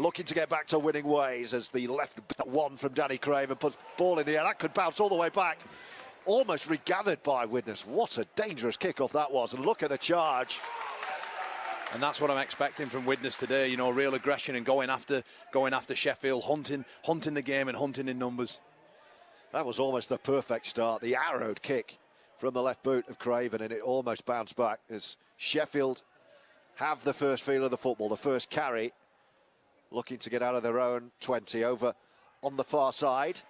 looking to get back to winning ways as the left one from Danny Craven puts ball in the air. That could bounce all the way back. Almost regathered by Widnes. What a dangerous kickoff that was. And look at the charge. And that's what I'm expecting from Widnes today. You know, real aggression and going after Sheffield, hunting the game and hunting in numbers. That was almost the perfect start. The arrowed kick from the left boot of Craven, and it almost bounced back as Sheffield have the first feel of the football, the first carry, looking to get out of their own 20 over on the far side.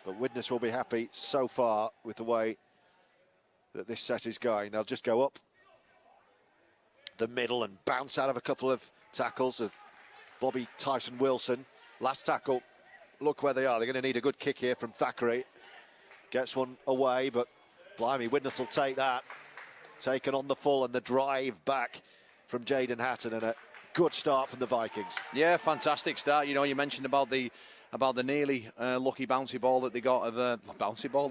But Widnes will be happy so far with the way that this set is going. They'll just go up the middle and bounce out of a couple of tackles of Bobby Tyson-Wilson. Last tackle, look where they are. They're going to need a good kick here from Thackeray. Gets one away, but blimey, Widnes will take that. Taken on the full, and the drive back from Jaden Hatton, and a good start from the Vikings. Yeah, fantastic start. You know, you mentioned about the nearly lucky bouncy ball that they got of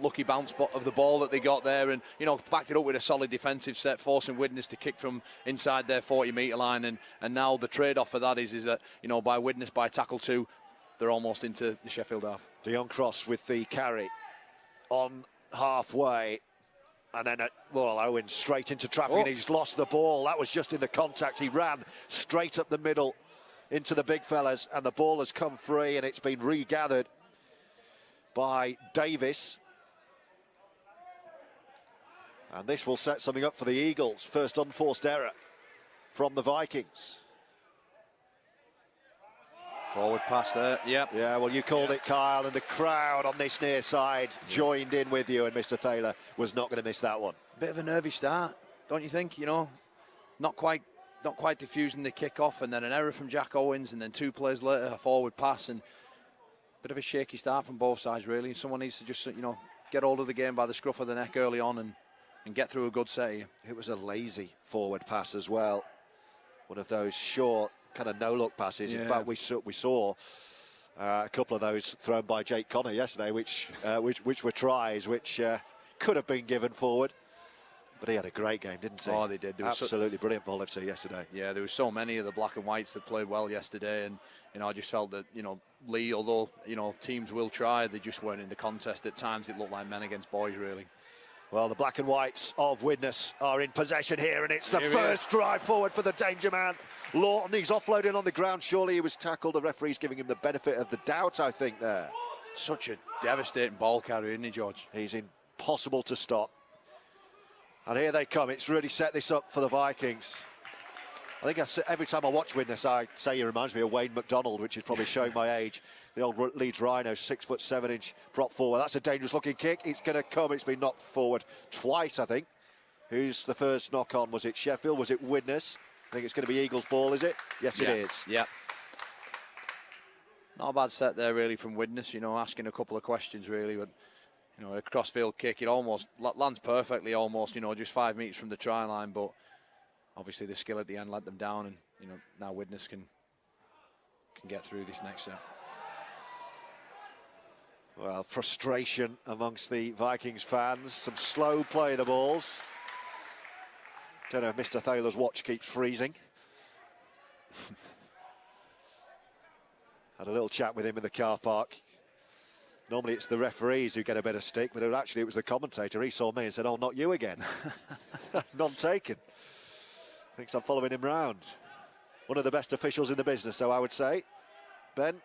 lucky bounce of the ball that they got there, and you know, backed it up with a solid defensive set, forcing Widnes to kick from inside their 40-metre line, and now the trade-off for that is that, you know, by Widnes, by tackle 2, they're almost into the Sheffield half. Dion Cross with the carry on halfway. And then, Owen straight into traffic, and he's lost the ball. That was just in the contact. He ran straight up the middle into the big fellas, and the ball has come free, and it's been regathered by Davis. And this will set something up for the Eagles. First unforced error from the Vikings. Forward pass there, yep. Yeah, well, you called it, Kyle, and the crowd on this near side joined in with you, and Mr. Thaler was not going to miss that one. Bit of a nervy start, don't you think? You know, not quite diffusing the kick-off, and then an error from Jack Owens, and then 2 plays later, a forward pass, and bit of a shaky start from both sides, really. Someone needs to just, you know, get hold of the game by the scruff of the neck early on and get through a good set here. It was a lazy forward pass as well. One of those short, kind of no-look passes. Yeah. In fact, we saw a couple of those thrown by Jake Connor yesterday, which were tries, which could have been given forward. But he had a great game, didn't he? Oh, they did. Absolutely brilliant for Hull FC yesterday. Yeah, there were so many of the black and whites that played well yesterday, and you know, I just felt that, you know, Lee, although, you know, teams will try, they just weren't in the contest. At times, it looked like men against boys, really. Well, the black and whites of Widnes are in possession here, and it's the first drive forward for the danger man, Lawton. He's offloading on the ground. Surely he was tackled. The referee's giving him the benefit of the doubt, I think, there. Such a devastating ball carrier, isn't he, George? He's impossible to stop. And here they come. It's really set this up for the Vikings. I think every time I watch Widnes, I say he reminds me of Wayne McDonald, which is probably showing my age. The old Leeds Rhino, 6'7" prop forward. That's a dangerous looking kick. It's going to come. It's been knocked forward twice, I think. Who's the first knock on? Was it Sheffield? Was it Widnes? I think it's going to be Eagles' ball, is it? Yes, it is. Yeah. Not a bad set there, really, from Widnes. You know, asking a couple of questions, really. But, you know, a crossfield kick, it almost lands perfectly, almost, you know, just 5 meters from the try line. But obviously the skill at the end let them down, and, you know, now Widnes can get through this next set. Well, frustration amongst the Vikings fans. Some slow play of the balls. Don't know if Mr. Thaler's watch keeps freezing. Had a little chat with him in the car park. Normally it's the referees who get a bit of stick, but it was the commentator. He saw me and said, "Oh, not you again." None taken. Thinks I'm following him round. One of the best officials in the business, so I would say. Ben.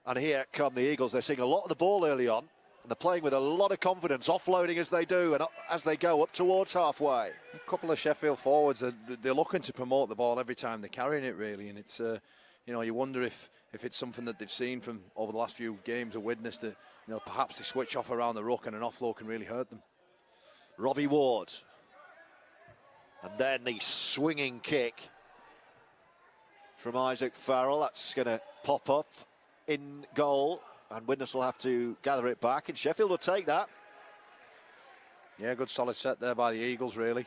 And here come the Eagles. They're seeing a lot of the ball early on, and they're playing with a lot of confidence, offloading as they do, and as they go up towards halfway. A couple of Sheffield forwards, they're looking to promote the ball every time they're carrying it, really, and it's, you know, you wonder if it's something that they've seen from over the last few games of Widnes that, you know, perhaps they switch off around the ruck and an offload can really hurt them. Robbie Ward. And then the swinging kick from Isaac Farrell. That's going to pop up in goal, and Widnes will have to gather it back, and Sheffield will take that. Yeah, good solid set there by the Eagles, really.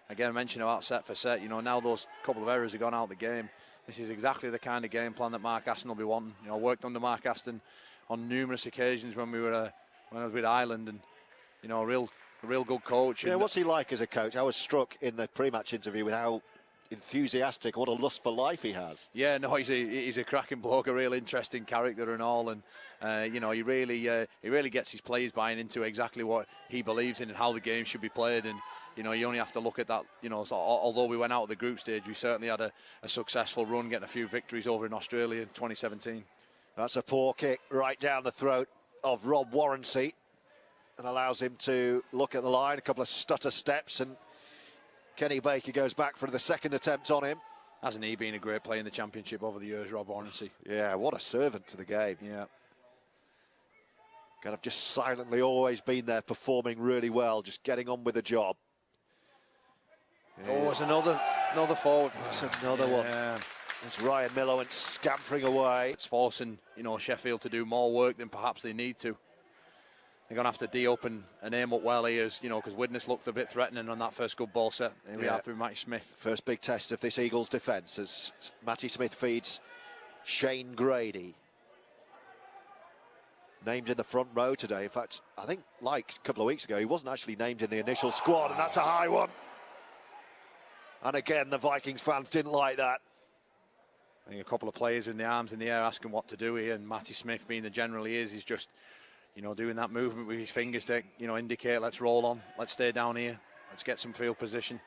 Again, I mentioned about set for set. You know, now those couple of errors have gone out of the game. This is exactly the kind of game plan that Mark Aston will be wanting. You know, I worked under Mark Aston on numerous occasions when I was with Ireland, and, you know, a real good coach. Yeah, what's he like as a coach? I was struck in the pre-match interview with how enthusiastic. What a lust for life he has. Yeah, no, he's a cracking bloke, a real interesting character and all, and you know, he really gets his players buying into exactly what he believes in and how the game should be played. And you know, you only have to look at that. You know, so although we went out of the group stage, we certainly had a successful run, getting a few victories over in Australia in 2017. That's a poor kick right down the throat of Rob Warrensey, and allows him to look at the line. A couple of stutter steps, and Kenny Baker goes back for the second attempt on him. Hasn't he been a great player in the Championship over the years, Rob Warrensey? Yeah, what a servant to the game. Yeah. Kind of just silently always been there, performing really well, just getting on with the job. Yeah. Oh, it's another forward. That's another one. As Ryan Miller went scampering away. It's forcing, you know, Sheffield to do more work than perhaps they need to. They're going to have to de-up and aim up well here, you know, because Widnes looked a bit threatening on that first good ball set. Here we are through Matty Smith. First big test of this Eagles defence as Matty Smith feeds Shane Grady. Named in the front row today. In fact, I think, like a couple of weeks ago, he wasn't actually named in the initial squad, and that's a high one. And again, the Vikings fans didn't like that. I think a couple of players with the arms in the air asking what to do here, and Matty Smith, being the general he is, he's just, you know, doing that movement with his fingers to, you know, indicate, let's roll on, let's stay down here, let's get some field position,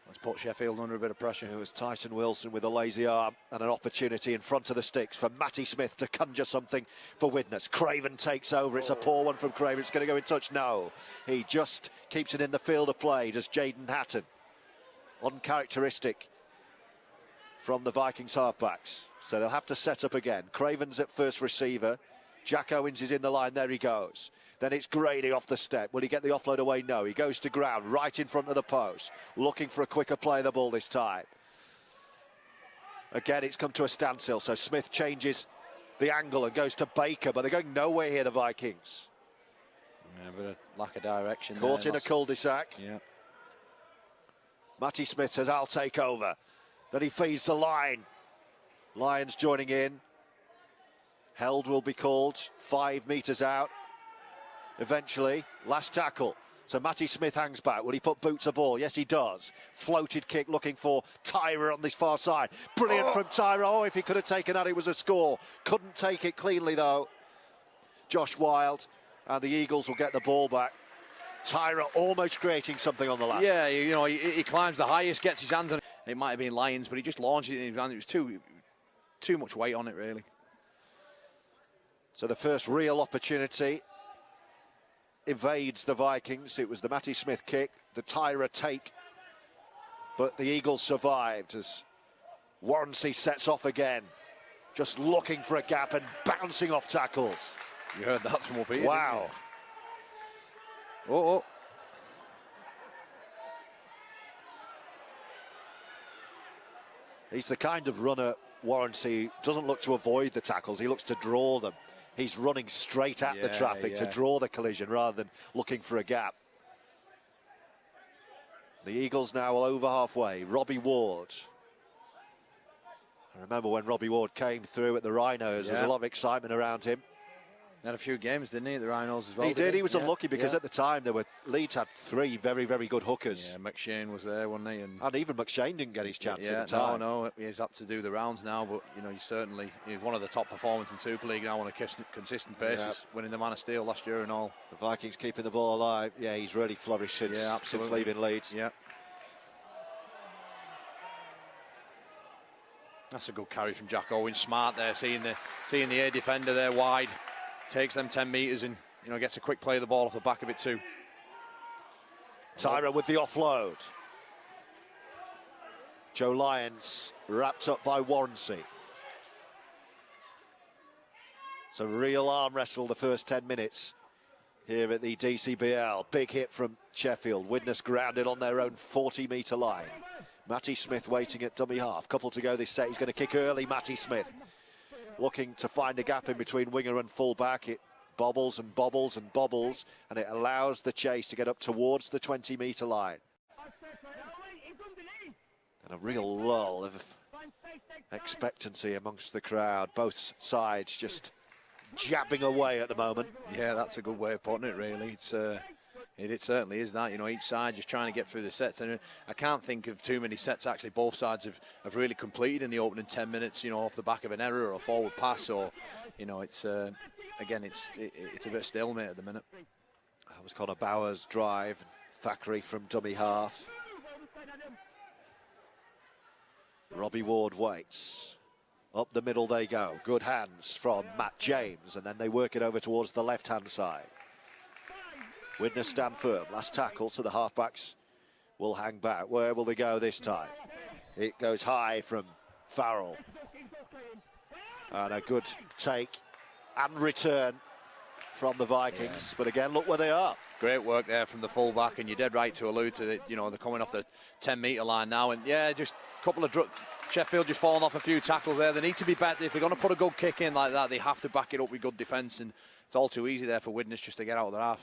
let's put Sheffield under a bit of pressure. It was Tyson Wilson with a lazy arm and an opportunity in front of the sticks for Matty Smith to conjure something for Widnes. Craven takes over. It's a poor one from Craven. It's going to go in touch. No, he just keeps it in the field of play. Does Jaden Hatton. Uncharacteristic from the Vikings halfbacks. So they'll have to set up again. Craven's at first receiver. Jack Owens is in the line. There he goes. Then it's Grady off the step. Will he get the offload away? No. He goes to ground right in front of the post, looking for a quicker play of the ball this time. Again, it's come to a standstill. So Smith changes the angle and goes to Baker, but they're going nowhere here, the Vikings. Yeah, but a lack of direction. Caught in a cul-de-sac. Yeah. Matty Smith says, I'll take over. Then he feeds the line. Lions joining in. Held will be called 5 metres out. Eventually, last tackle. So Matty Smith hangs back. Will he put boots of ball? Yes, he does. Floated kick looking for Tyra on this far side. Brilliant from Tyra. Oh, if he could have taken that, it was a score. Couldn't take it cleanly, though. Josh Wild, and the Eagles will get the ball back. Tyra almost creating something on the lap. Yeah, you know, he climbs the highest, gets his hands on it. It might have been Lions, but he just launched it in his hand. It was too much weight on it, really. So the first real opportunity evades the Vikings. It was the Matty Smith kick, the Tyra take, but the Eagles survived as Warrensey sets off again, just looking for a gap and bouncing off tackles. You heard that from up here. Wow. Oh. He's the kind of runner, Warrensey, doesn't look to avoid the tackles, he looks to draw them. He's running straight at the traffic to draw the collision rather than looking for a gap. The Eagles now are over halfway. Robbie Ward. I remember when Robbie Ward came through at the Rhinos, there was a lot of excitement around him. Had a few games, didn't he, at the Rhinos as well? He did. He was unlucky because at the time Leeds had 3 very, very good hookers. Yeah, McShane was there, wasn't he? And even McShane didn't get his chance at the time. No, he's had to do the rounds now, but you know, he's one of the top performers in Super League now on a consistent basis, winning the Man of Steel last year and all. The Vikings keeping the ball alive. Yeah, he's really flourished since leaving Leeds. Yeah. That's a good carry from Jack Owens. Smart there, seeing the air defender there wide. Takes them 10 metres and, you know, gets a quick play of the ball off the back of it too. Tyra with the offload. Joe Lyons wrapped up by Warrensey. It's a real arm wrestle the first 10 minutes here at the DCBL. Big hit from Sheffield. Widnes grounded on their own 40-metre line. Matty Smith waiting at dummy half. Couple to go this set. He's going to kick early, Matty Smith. Looking to find a gap in between winger and full-back. It bobbles and bobbles and bobbles, and it allows the chase to get up towards the 20-metre line. And a real lull of expectancy amongst the crowd. Both sides just jabbing away at the moment. Yeah, that's a good way of putting it, really. It's It certainly is that, each side just trying to get through the sets. And I can't think of too many sets actually both sides have really completed in the opening 10 minutes, off the back of an error or a forward pass. Or, it's, again, it's a bit of stalemate at the minute. That was Connor Bauer's drive. Thackeray from dummy half. Robbie Ward waits. Up the middle they go. Good hands from Matt James, and then they work it over towards the left-hand side. Widnes stand firm. Last tackle, so the halfbacks will hang back. Where will they go this time? It goes high from Farrell. And a good take and return from the Vikings. Yeah. But again, look where they are. Great work there from the fullback, and you're dead right to allude to it. They're coming off the 10-metre line now, and yeah, just a couple of Sheffield just falling off a few tackles there. They need to be better. If they're going to put a good kick in like that, they have to back it up with good defence, and it's all too easy there for Widnes just to get out of their half.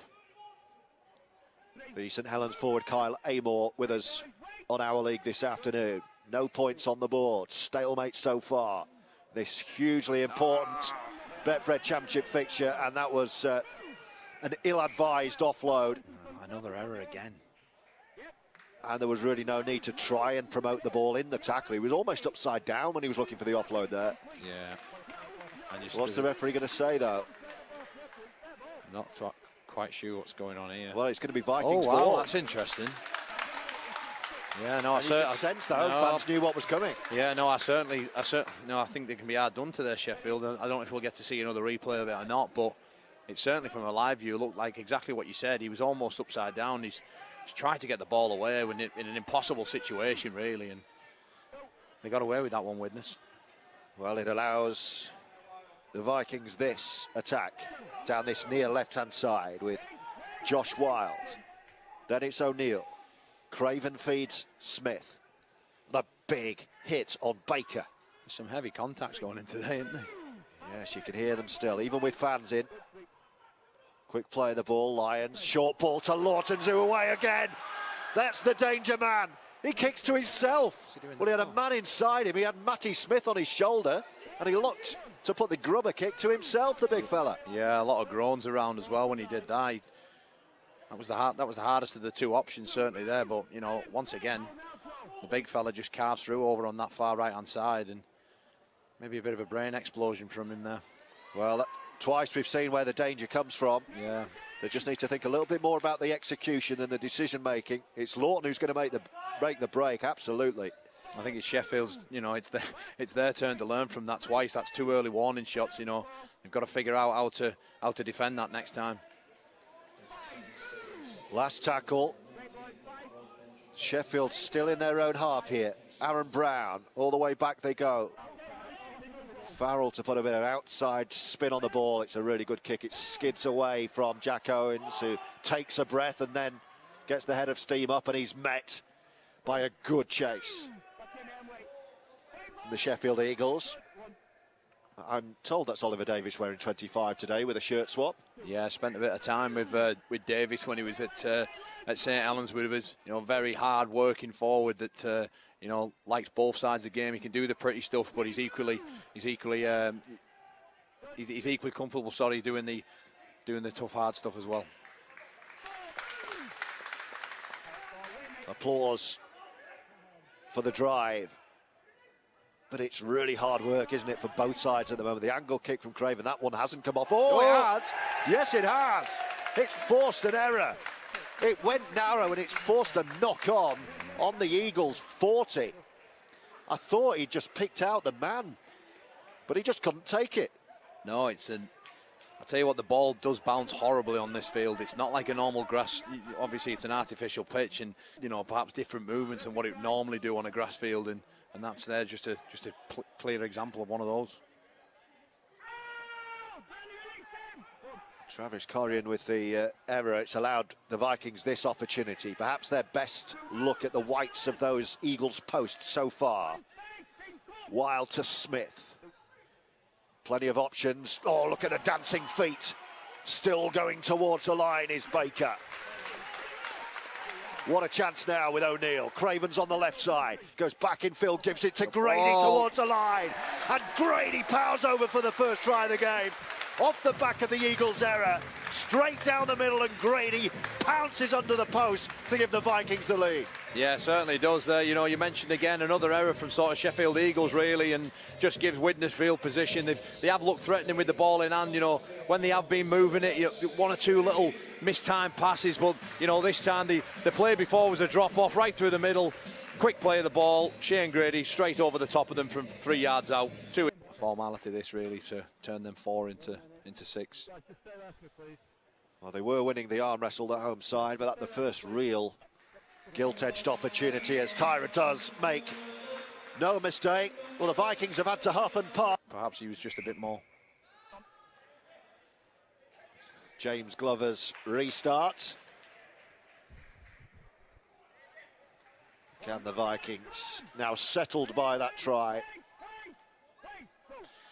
The St Helens forward Kyle Amor with us on Our League this afternoon. No points on the board, stalemate so far. This hugely important Betfred Championship fixture, and that was an ill-advised offload. Another error again. And there was really no need to try and promote the ball in the tackle. He was almost upside down when he was looking for the offload there. Yeah. What's the referee going to say, though? Not quite sure what's going on here. Well, it's going to be Vikings. Oh, wow, ball. That's interesting. Yeah, no, I sense though, fans knew what was coming. Yeah, no, I think they can be hard done to their Sheffield. I don't know if we'll get to see another replay of it or not, but it certainly from a live view looked like exactly what you said. He was almost upside down. He's tried to get the ball away in an impossible situation, really, and they got away with that one, Widnes. Well, it allows the Vikings this attack down this near left-hand side with Josh Wild. Then it's O'Neill. Craven feeds Smith. The big hit on Baker. There's some heavy contacts going in today, isn't there? Yes, you can hear them still, even with fans in. Quick play of the ball, Lions. Short ball to Lawton, who away again. That's the danger man. He kicks to himself. Well, he had a man inside him. He had Matty Smith on his shoulder, and he looked to put the grubber kick to himself, the big fella. Yeah, a lot of groans around as well when he did that. That was the hardest of the two options, certainly there. But, once again, the big fella just carves through over on that far right-hand side, and maybe a bit of a brain explosion from him there. Well, twice we've seen where the danger comes from. Yeah. They just need to think a little bit more about the execution and the decision-making. It's Lawton who's going to make the break, absolutely. I think it's Sheffield's, it's their turn to learn from that twice. That's two early warning shots, They've got to figure out how to defend that next time. Last tackle. Sheffield still in their own half here. Aaron Brown, all the way back they go. Farrell to put a bit of outside spin on the ball. It's a really good kick. It skids away from Jack Owens, who takes a breath and then gets the head of steam up, and he's met by a good chase. The Sheffield Eagles. I'm told that's Oliver Davis wearing 25 today with a shirt swap. Yeah, I spent a bit of time with Davis when he was at St Helens with us. Very hard working forward that likes both sides of the game. He can do the pretty stuff, but he's equally comfortable. Doing the tough hard stuff as well. Applause for the drive. But it's really hard work, isn't it, for both sides at the moment. The angle kick from Craven, that one hasn't come off. Oh, it has! Yes, it has! It's forced an error. It went narrow and it's forced a knock on the Eagles' 40. I thought he just picked out the man, but he just couldn't take it. No, I'll tell you what, the ball does bounce horribly on this field. It's not like a normal grass. Obviously, it's an artificial pitch, and perhaps different movements than what it would normally do on a grass field, and that's there just a clear example of one of those. Travis Corrigan with the error. It's allowed the Vikings this opportunity. Perhaps their best look at the whites of those Eagles posts so far. Wild to Smith. Plenty of options. Oh, look at the dancing feet. Still going towards the line is Baker. What a chance now with O'Neill. Craven's on the left side. Goes back in field, gives it to Grady towards the line. And Grady powers over for the first try of the game. off the back of the Eagles' error, straight down the middle, and Grady pounces under the post to give the Vikings the lead. Yeah, certainly does there. You know, you mentioned again another error from sort of Sheffield Eagles, really, and just gives Widnes field position. They have looked threatening with the ball in hand, you know, when they have been moving it, one or two little mistimed passes, but, you know, this time the play before was a drop-off right through the middle. Quick play of the ball, Shane Grady straight over the top of them from 3 yards out. Formality this, really, to turn them 4 into 6. Well, they were winning the arm wrestle, the home side, but that's the first real gilt-edged opportunity, as Tyra does make no mistake. Well, the Vikings have had to huff and puff. Perhaps he was just a bit more. James Glover's restart. Can the Vikings, now settled by that try,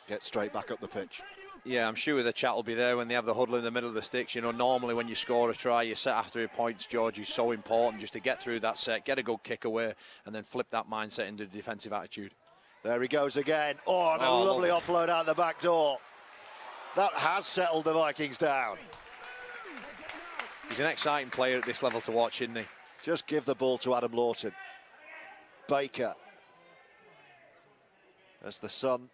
get straight back up the pitch? Yeah, I'm sure the chat will be there when they have the huddle in the middle of the sticks. You know, normally when you score a try, you set after your points, George, is so important just to get through that set, get a good kick away, and then flip that mindset into the defensive attitude. There he goes again. Oh, and a lovely offload out the back door. That has settled the Vikings down. He's an exciting player at this level to watch, isn't he? Just give the ball to Adam Lawton. Baker, as the sun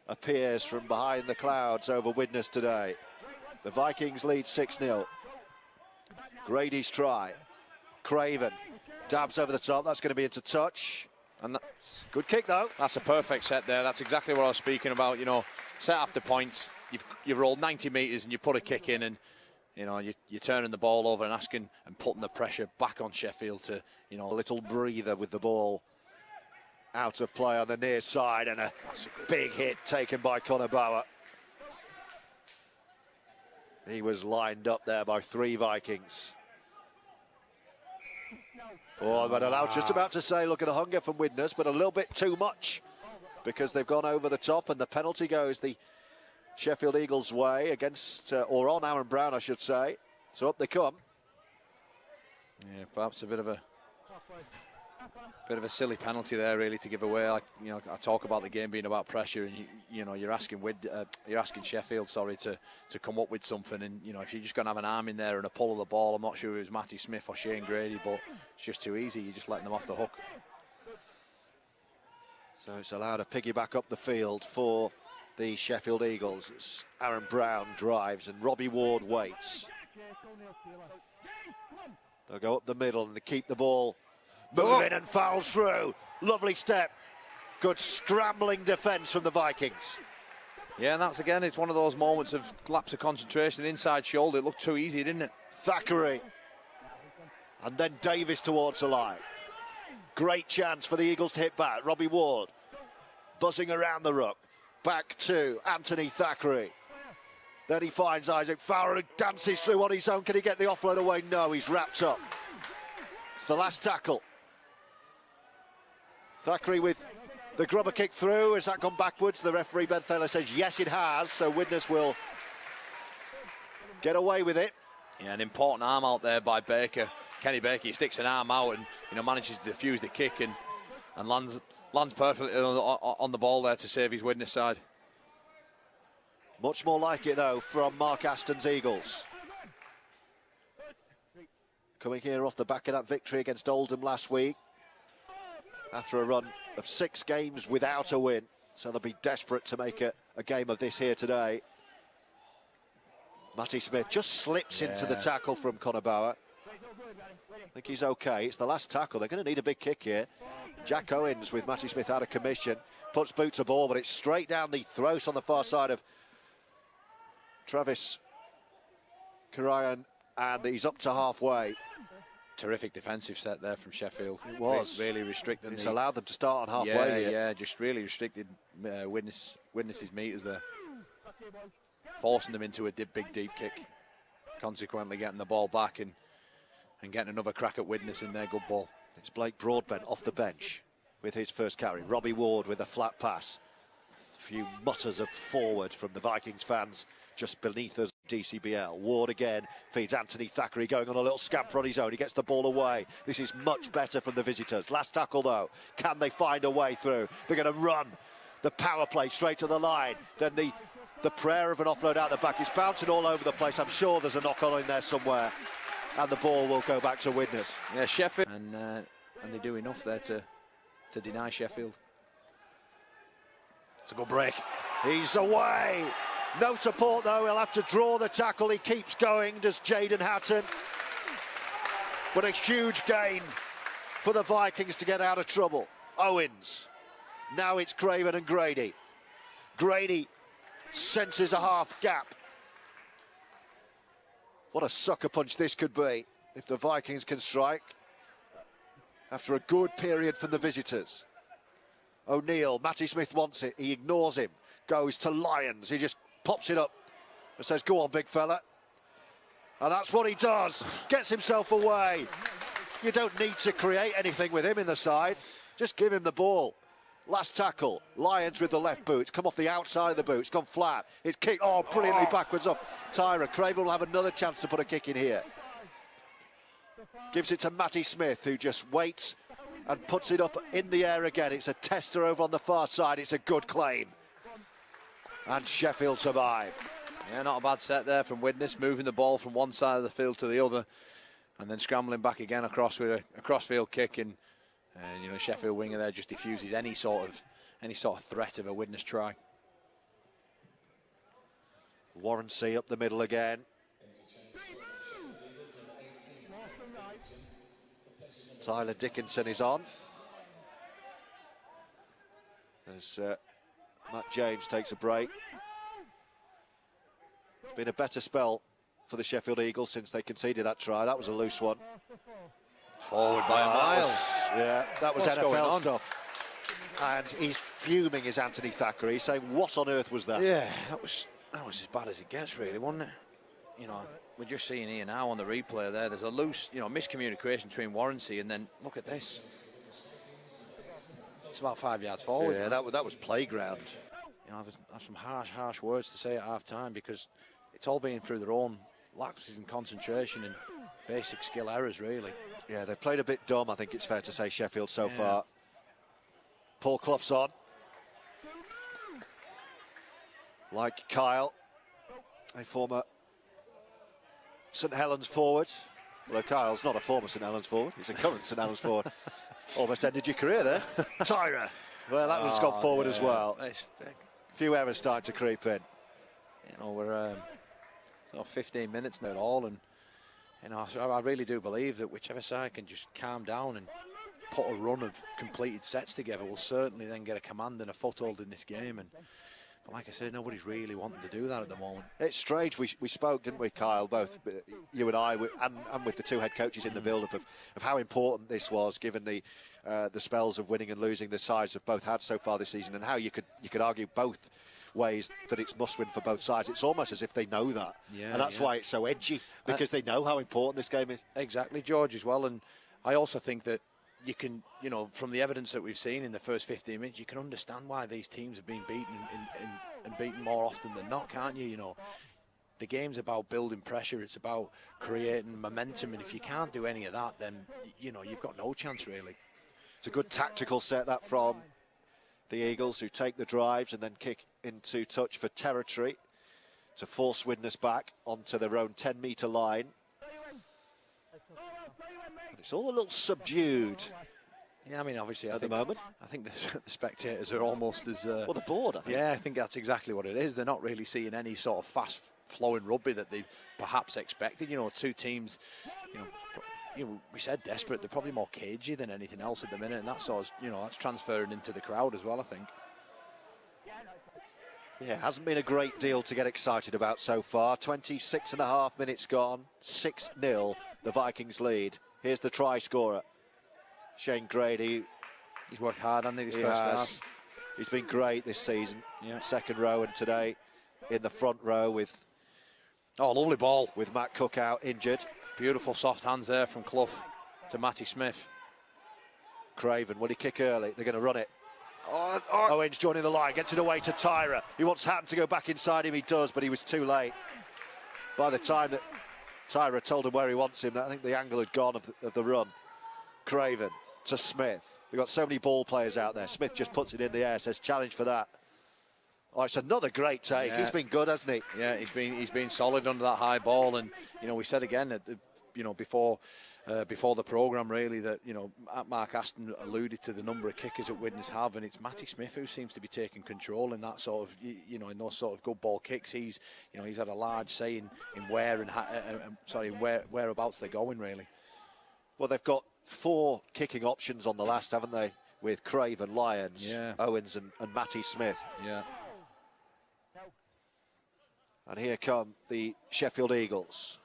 appears from behind the clouds over Widnes today. The Vikings lead 6-0. Grady's try. Craven dabs over the top. That's going to be into touch. And good kick, though. That's a perfect set there. That's exactly what I was speaking about. You know, set after points. You've rolled 90 metres and you put a kick in, and you know you're turning the ball over and asking and putting the pressure back on Sheffield to, you know, a little breather with the ball out of play on the near side, and a big hit taken by Connor Bauer. He was lined up there by 3 Vikings. Oh, but I was just about to say, look at the hunger from Widnes, but a little bit too much, because they've gone over the top, and the penalty goes the Sheffield Eagles' way against, or on Aaron Brown, I should say. So up they come. Yeah, perhaps a bit of a silly penalty there, really, to give away. Like, you know, I talk about the game being about pressure, and you know, you're asking Sheffield, sorry, to come up with something, and you know, if you're just going to have an arm in there and a pull of the ball, I'm not sure it was Matty Smith or Shane Grady, but it's just too easy. You're just letting them off the hook. So it's allowed a piggyback up the field for the Sheffield Eagles. It's Aaron Brown drives and Robbie Ward waits. They'll go up the middle and they keep the ball moving and fouls through. Lovely step. Good scrambling defence from the Vikings. Yeah, and that's again, it's one of those moments of lapse of concentration. Inside shoulder, it looked too easy, didn't it? Thackeray. And then Davis towards the line. Great chance for the Eagles to hit back. Robbie Ward buzzing around the ruck. Back to Anthony Thackeray. Then he finds Isaac Farrell, who dances through on his own. Can he get the offload away? No, he's wrapped up. It's the last tackle. Thackeray with the grubber kick through. Has that gone backwards? The referee, Ben Thaler, says yes, it has. So Widnes will get away with it. Yeah, an important arm out there by Baker. Kenny Baker, he sticks an arm out and, you know, manages to defuse the kick and lands perfectly on the ball there to save his Widnes side. Much more like it, though, from Mark Aston's Eagles. Coming here off the back of that victory against Oldham last week, after a run of 6 games without a win. So they'll be desperate to make a game of this here today. Matty Smith just slips into the tackle from Connor Bauer. I think he's okay. It's the last tackle. They're going to need a big kick here. Jack Owens with Matty Smith out of commission. Puts boot to ball, but it's straight down the throat on the far side of Travis Karayan, and he's up to halfway. Terrific defensive set there from Sheffield. It was. Really restricting. It's allowed them to start on halfway here. Yeah, just really restricted Widnes' meters there. Forcing them into a big deep kick. Consequently getting the ball back and getting another crack at Widnes in their good ball. It's Blake Broadbent off the bench with his first carry. Robbie Ward with a flat pass. A few mutters of forward from the Vikings fans just beneath us. DCBL. Ward again feeds Anthony Thackeray, going on a little scamper on his own. He gets the ball away. This is much better from the visitors. Last tackle though. Can they find a way through? They're going to run the power play straight to the line. Then the the prayer of an offload out the back. It's bouncing all over the place. I'm sure there's a knock-on in there somewhere, and the ball will go back to Widnes. Yeah, Sheffield, and they do enough there to deny Sheffield. It's a good break. He's away. No support though. He'll have to draw the tackle. He keeps going, does Jaden Hatton. But a huge gain for the Vikings to get out of trouble. Owens. Now it's Craven and Grady. Grady senses a half gap. What a sucker punch this could be if the Vikings can strike after a good period from the visitors. O'Neill, Matty Smith wants it, he ignores him, goes to Lyons, he just pops it up and says, go on big fella. And that's what he does, gets himself away. You don't need to create anything with him in the side, just give him the ball. Last tackle, Lyons with the left boot, it's come off the outside of the boot, it's gone flat, it's kicked, brilliantly backwards off Tyra. Craven will have another chance to put a kick in here. Gives it to Matty Smith, who just waits and puts it up in the air again. It's a tester over on the far side, it's a good claim. And Sheffield survive. Yeah, not a bad set there from Widnes, moving the ball from one side of the field to the other, and then scrambling back again across with a cross-field kick, and Sheffield winger there just diffuses any sort of threat of a Widnes try. Warrancy up the middle again. Tyler Dickinson is on. As Matt James takes a break. It's been a better spell for the Sheffield Eagles since they conceded that try. That was a loose one. Forward by a mile. That was NFL stuff. And he's fuming, is Anthony Thacker. He's saying, what on earth was that? Yeah, that was as bad as it gets, really, wasn't it? We're just seeing here now on the replay there, there's a loose, miscommunication between Warrancy, and then look at this. It's about 5 yards forward. Yeah, that was playground. I have some harsh words to say at half-time, because it's all been through their own lapses in concentration and basic skill errors, really. Yeah, they played a bit dumb, I think it's fair to say, Sheffield so far. Paul Clough's on. Like Kyle, a former St Helens forward. Although Kyle's not a former St Helens forward, he's a current St Helens forward. Almost ended your career there. Tyra. Well, that one's gone forward as well. A few errors starting to creep in. We're 15 minutes now at all, and I really do believe that whichever side can just calm down and put a run of completed sets together will certainly then get a command and a foothold in this game. But like I said, nobody's really wanting to do that at the moment. It's strange. We spoke, didn't we, Kyle, both you and I, and with the two head coaches in the build-up of how important this was, given the spells of winning and losing the sides have both had so far this season, and how you could argue both ways that it's must-win for both sides. It's almost as if they know that, and that's why it's so edgy, because they know how important this game is. Exactly, George, as well. And I also think that you can, from the evidence that we've seen in the first 15 minutes, you can understand why these teams have been beaten and beaten more often than not, can't you? The game's about building pressure, it's about creating momentum, and if you can't do any of that, then you've got no chance, really. It's a good tactical set, that, from the Eagles, who take the drives and then kick into touch for territory to force Widnes back onto their own 10-metre line. And it's all a little subdued. Yeah, I mean, obviously, at the moment, I think the spectators are almost as well, they're bored, I think. Yeah, I think that's exactly what it is. They're not really seeing any sort of fast-flowing rugby that they perhaps expected. Two teams, we said desperate. They're probably more cagey than anything else at the minute, and that's sort of, that's transferring into the crowd as well, I think. Yeah, hasn't been a great deal to get excited about so far. 26.5 minutes gone, 6-0, the Vikings lead. Here's the try scorer, Shane Grady. He's worked hard, hasn't he, this first half? He's been great this season. Yeah. Second row, and today in the front row with... lovely ball. With Matt Cook out, injured. Beautiful soft hands there from Clough to Matty Smith. Craven, will he kick early? They're going to run it. Owens joining the line, gets it away to Tyra. He wants Hatton to go back inside him, he does, but he was too late. By the time that Tyra told him where he wants him, I think the angle had gone of the run. Craven to Smith. They've got so many ball players out there. Smith just puts it in the air, says challenge for that. Oh, it's another great take. Yeah. He's been good, hasn't he? Yeah, he's been solid under that high ball, and we said again that before the programme really that Mark Aston alluded to the number of kickers that Widnes have, and it's Matty Smith who seems to be taking control in that sort of in those sort of good ball kicks. He's had a large say in where and whereabouts they're going really. Well, they've got 4 kicking options on the last, haven't they? With Craven, Lyons, Owens, and Matty Smith. Yeah. And here come the Sheffield Eagles.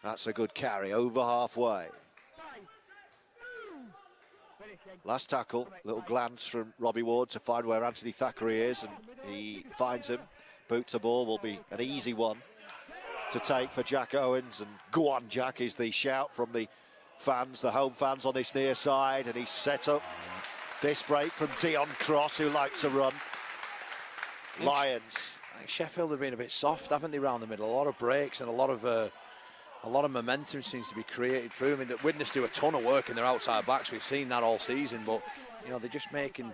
That's a good carry, over halfway. Last tackle, little glance from Robbie Ward to find where Anthony Thackeray is, and he finds him. Boot to ball will be an easy one to take for Jack Owens, and go on Jack is the shout from the fans, the home fans on this near side, and he's set up this break from Dion Cross, who likes to run. Lions. I think Sheffield have been a bit soft, haven't they, around the middle? A lot of breaks and a lot of momentum seems to be created through. I mean, the Widnes do a ton of work in their outside backs. We've seen that all season, but they're just making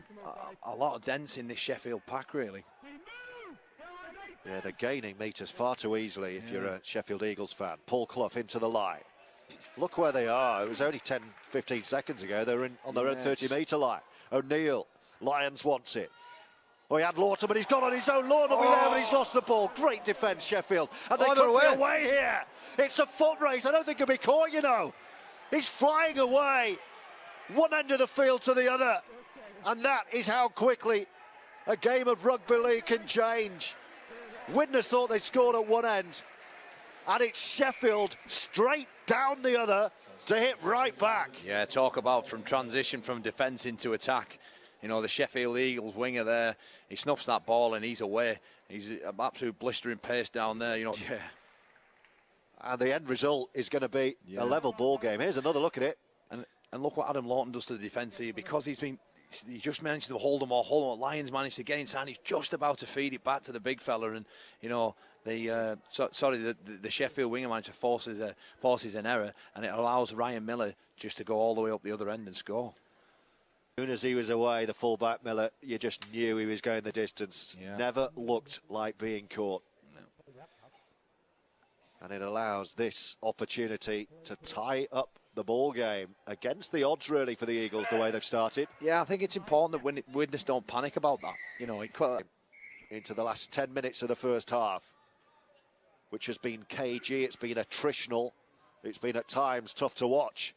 a lot of dents in this Sheffield pack, really. Yeah, they're gaining metres far too easily if you're a Sheffield Eagles fan. Paul Clough into the line. Look where they are. It was only 10-15 seconds ago. They were on their own 30-metre line. O'Neill, Lyons wants it. Oh, he had Lawton, but he's gone on his own. Lawton will be there, but he's lost the ball. Great defence, Sheffield. And they could be away here. It's a foot race. I don't think he'll be caught, He's flying away. One end of the field to the other. And that is how quickly a game of rugby league can change. Widnes thought they'd scored at one end. And it's Sheffield straight down the other to hit right back. Yeah, talk about from transition from defence into attack. The Sheffield Eagles winger there, he snuffs that ball and he's away. He's an absolute blistering pace down there, Yeah. And the end result is going to be a level ball game. Here's another look at it. And look what Adam Lawton does to the defence here, because he just managed to hold them all. Lions managed to get inside. He's just about to feed it back to the big fella, and the Sheffield winger manager forces an error, and it allows Ryan Miller just to go all the way up the other end and score. As soon as he was away, the fullback Miller, you just knew he was going the distance. Yeah. Never looked like being caught. No. And it allows this opportunity to tie up the ball game against the odds, really, for the Eagles, the way they've started. Yeah, I think it's important that Widnes don't panic about that. Into the last 10 minutes of the first half, which has been cagey, it's been attritional, it's been at times tough to watch.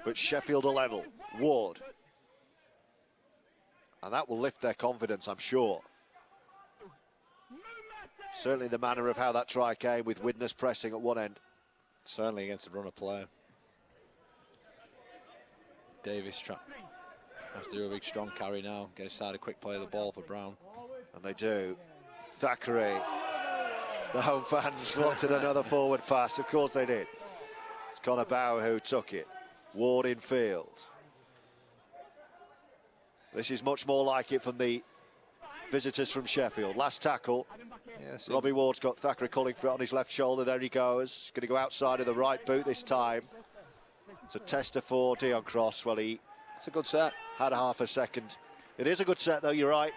But Sheffield are level. Ward. And that will lift their confidence, I'm sure. Certainly the manner of how that try came, with Widnes pressing at one end. Certainly against the runner player. Davis has to do a big strong carry now. Get aside a quick play of the ball for Brown. And they do. Thackeray. The home fans wanted another forward pass. Of course they did. It's Connor Bauer who took it. Ward in field. This is much more like it from the visitors from Sheffield. Last tackle. Yes, Robbie Ward's got Thackeray calling for it on his left shoulder. There he goes. He's going to go outside of the right boot this time. It's a tester for Dion Cross. Well, it's a good set. Had a half a second. It is a good set, though. You're right.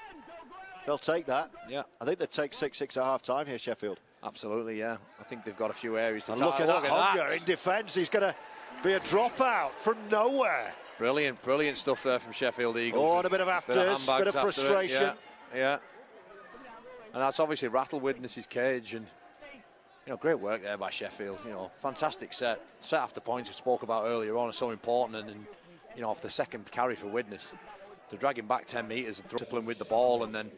They'll take that. Yeah. I think they'd take 6 at half time here, Sheffield. Absolutely, yeah. I think they've got a few areas to and look at that hunger in defence. He's going to be a dropout from nowhere. Brilliant stuff there from Sheffield Eagles. Oh, and a bit of afters, bit of frustration. Yeah. And that's obviously rattled Widnes' cage, and great work there by Sheffield. Fantastic set after points we spoke about earlier on are so important, and off the second carry for Widnes, to drag him back 10 metres and triple him with the ball, and then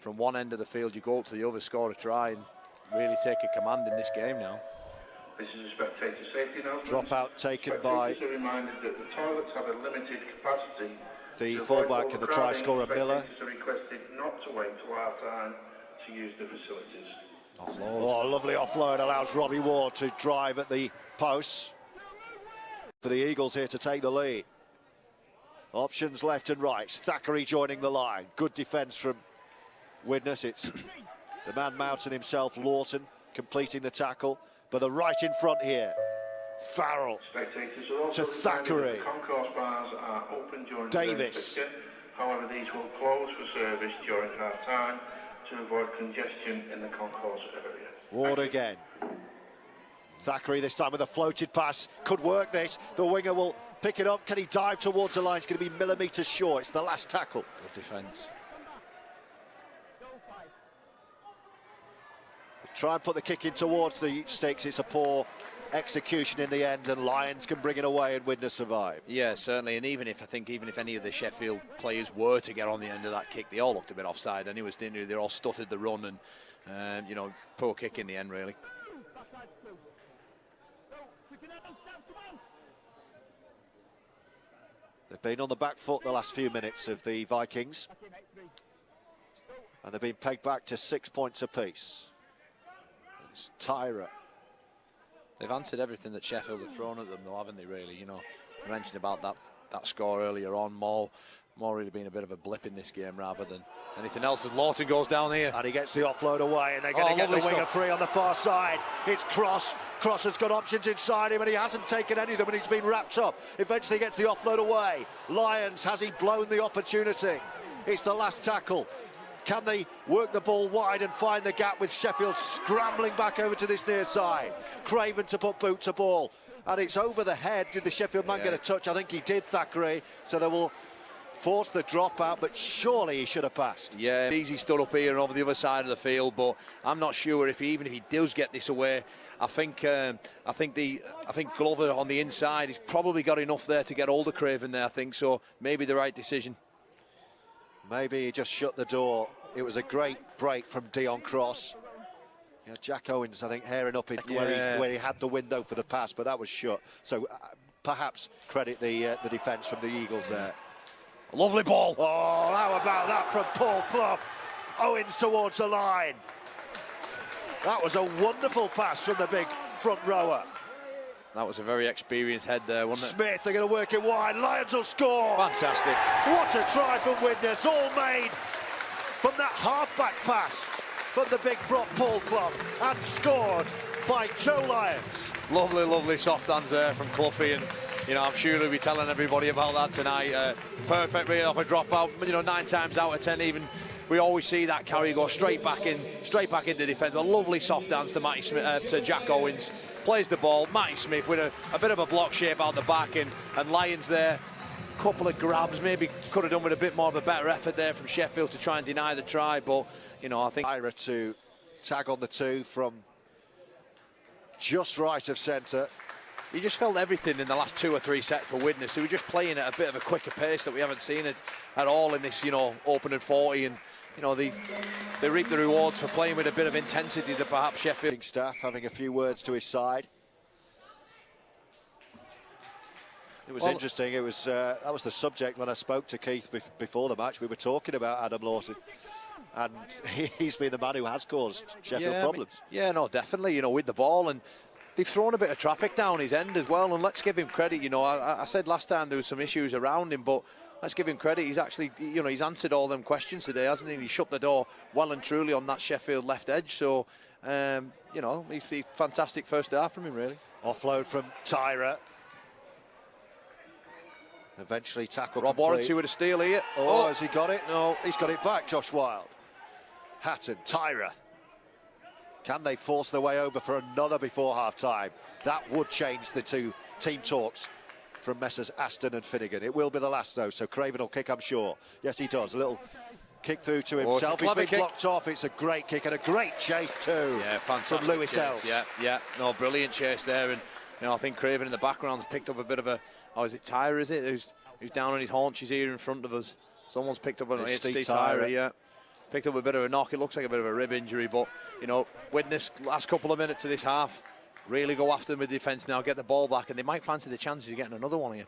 from one end of the field you go up to the other, score a try, and really take a command in this game now. This is a spectator safety announcement. Dropout taken by Spectators are reminded that the toilets have a limited capacity. The fullback and the try scorer Miller. Spectators are requested not to wait till half time to use the facilities. Offload. Oh, lovely offload, allows Robbie Ward to drive at the posts. For the Eagles here to take the lead. Options left and right. Thackeray joining the line. Good defence from Widnes. It's the man mountain himself, Lawton, completing the tackle. But they're right in front here. Farrell Spectators are also to reminded that Thackeray. the concourse bars are open during Davis. today's fixture. However, these will close for service during half time to avoid congestion in the concourse area. Ward again. Thackeray this time with a floated pass. Could work this. The winger will pick it up. Can he dive towards the line? It's going to be millimetres short. It's the last tackle. Good defence. Try and put the kick in towards the sticks. It's a poor execution in the end, and Lions can bring it away and Widnes survive. Yeah, certainly. And even if any of the Sheffield players were to get on the end of that kick, they all looked a bit offside. And they all stuttered the run, and poor kick in the end, really. They've been on the back foot the last few minutes of the Vikings, and they've been pegged back to 6 points apiece. It's Tyra. They've answered everything that Sheffield have thrown at them, though, haven't they, really? You mentioned about that score earlier on. More really been a bit of a blip in this game rather than anything else, as Lawton goes down here. And he gets the offload away, and they're going to get the winger free on the far side. It's Cross. Cross has got options inside him, and he hasn't taken any of them, and he's been wrapped up. Eventually gets the offload away. Lions, has he blown the opportunity? It's the last tackle. Can they work the ball wide and find the gap with Sheffield scrambling back over to this near side? Craven to put boot to ball, and it's over the head. Did the Sheffield man get a touch? I think he did, Thackeray, so they will force the drop out, but surely he should have passed. Yeah, easy stood up here and over the other side of the field, but I'm not sure even if he does get this away. I think Glover on the inside, he's probably got enough there to get hold of Craven there, I think, so maybe the right decision. Maybe he just shut the door. It was a great break from Dion Cross. Yeah, Jack Owens, I think, hairing up where he had the window for the pass, but that was shut. So perhaps credit the defence from the Eagles there. Lovely ball. Oh, how about that from Paul Clough? Owens towards the line. That was a wonderful pass from the big front rower. That was a very experienced head there, wasn't it? Smith, they're going to work it wide. Lions will score. Fantastic. What a try from Widnes, all made from that half-back pass from the big prop Paul Clough, and scored by Joe Lyons. Lovely, lovely soft hands there from Cloughie, and I'm sure he'll be telling everybody about that tonight. Perfect really off a dropout. 9 times out of 10 even. We always see that carry go straight back into defence. A lovely soft dance to Matty Smith, to Jack Owens. Plays the ball. Matty Smith with a bit of a block shape out the back, and Lyons there. Couple of grabs, maybe could have done with a bit more of a better effort there from Sheffield to try and deny the try, but I think Ira to tag on the 2 from just right of centre. You just felt everything in the last 2 or 3 sets for Widnes. They were just playing at a bit of a quicker pace that we haven't seen it at all in this opening 40, and they reap the rewards for playing with a bit of intensity that perhaps Sheffield staff having a few words to his side. It was interesting. It was that was the subject when I spoke to Keith before the match. We were talking about Adam Lawson, and he's been the man who has caused Sheffield problems. No, definitely. With the ball, and they've thrown a bit of traffic down his end as well. And let's give him credit. I said last time there was some issues around him, but let's give him credit. He's actually, he's answered all them questions today, hasn't he? He shut the door well and truly on that Sheffield left edge. So, he's fantastic first half from him, really. Offload from Tyra. Eventually tackled. Rob Warranty with a steal here. Oh, has he got it? No. He's got it back, Josh Wilde. Hatton, Tyra. Can they force their way over for another before half-time? That would change the 2 team talks from Messrs Aston and Finnegan. It will be the last, though, so Craven will kick, I'm sure. Yes, he does. A little kick through to himself. He's been blocked off. It's a great kick and a great chase, too. Yeah, fantastic from Lewis chase. Ells. Yeah. No, brilliant chase there. And, I think Craven in the background's picked up a bit of a... Oh, is it Tyra, is it? Who's down on his haunches here in front of us. Someone's picked up Steve Tyra, yeah. Picked up a bit of a knock. It looks like a bit of a rib injury, but, Widnes, last couple of minutes of this half, really go after them with defence now, get the ball back, and they might fancy the chances of getting another one here.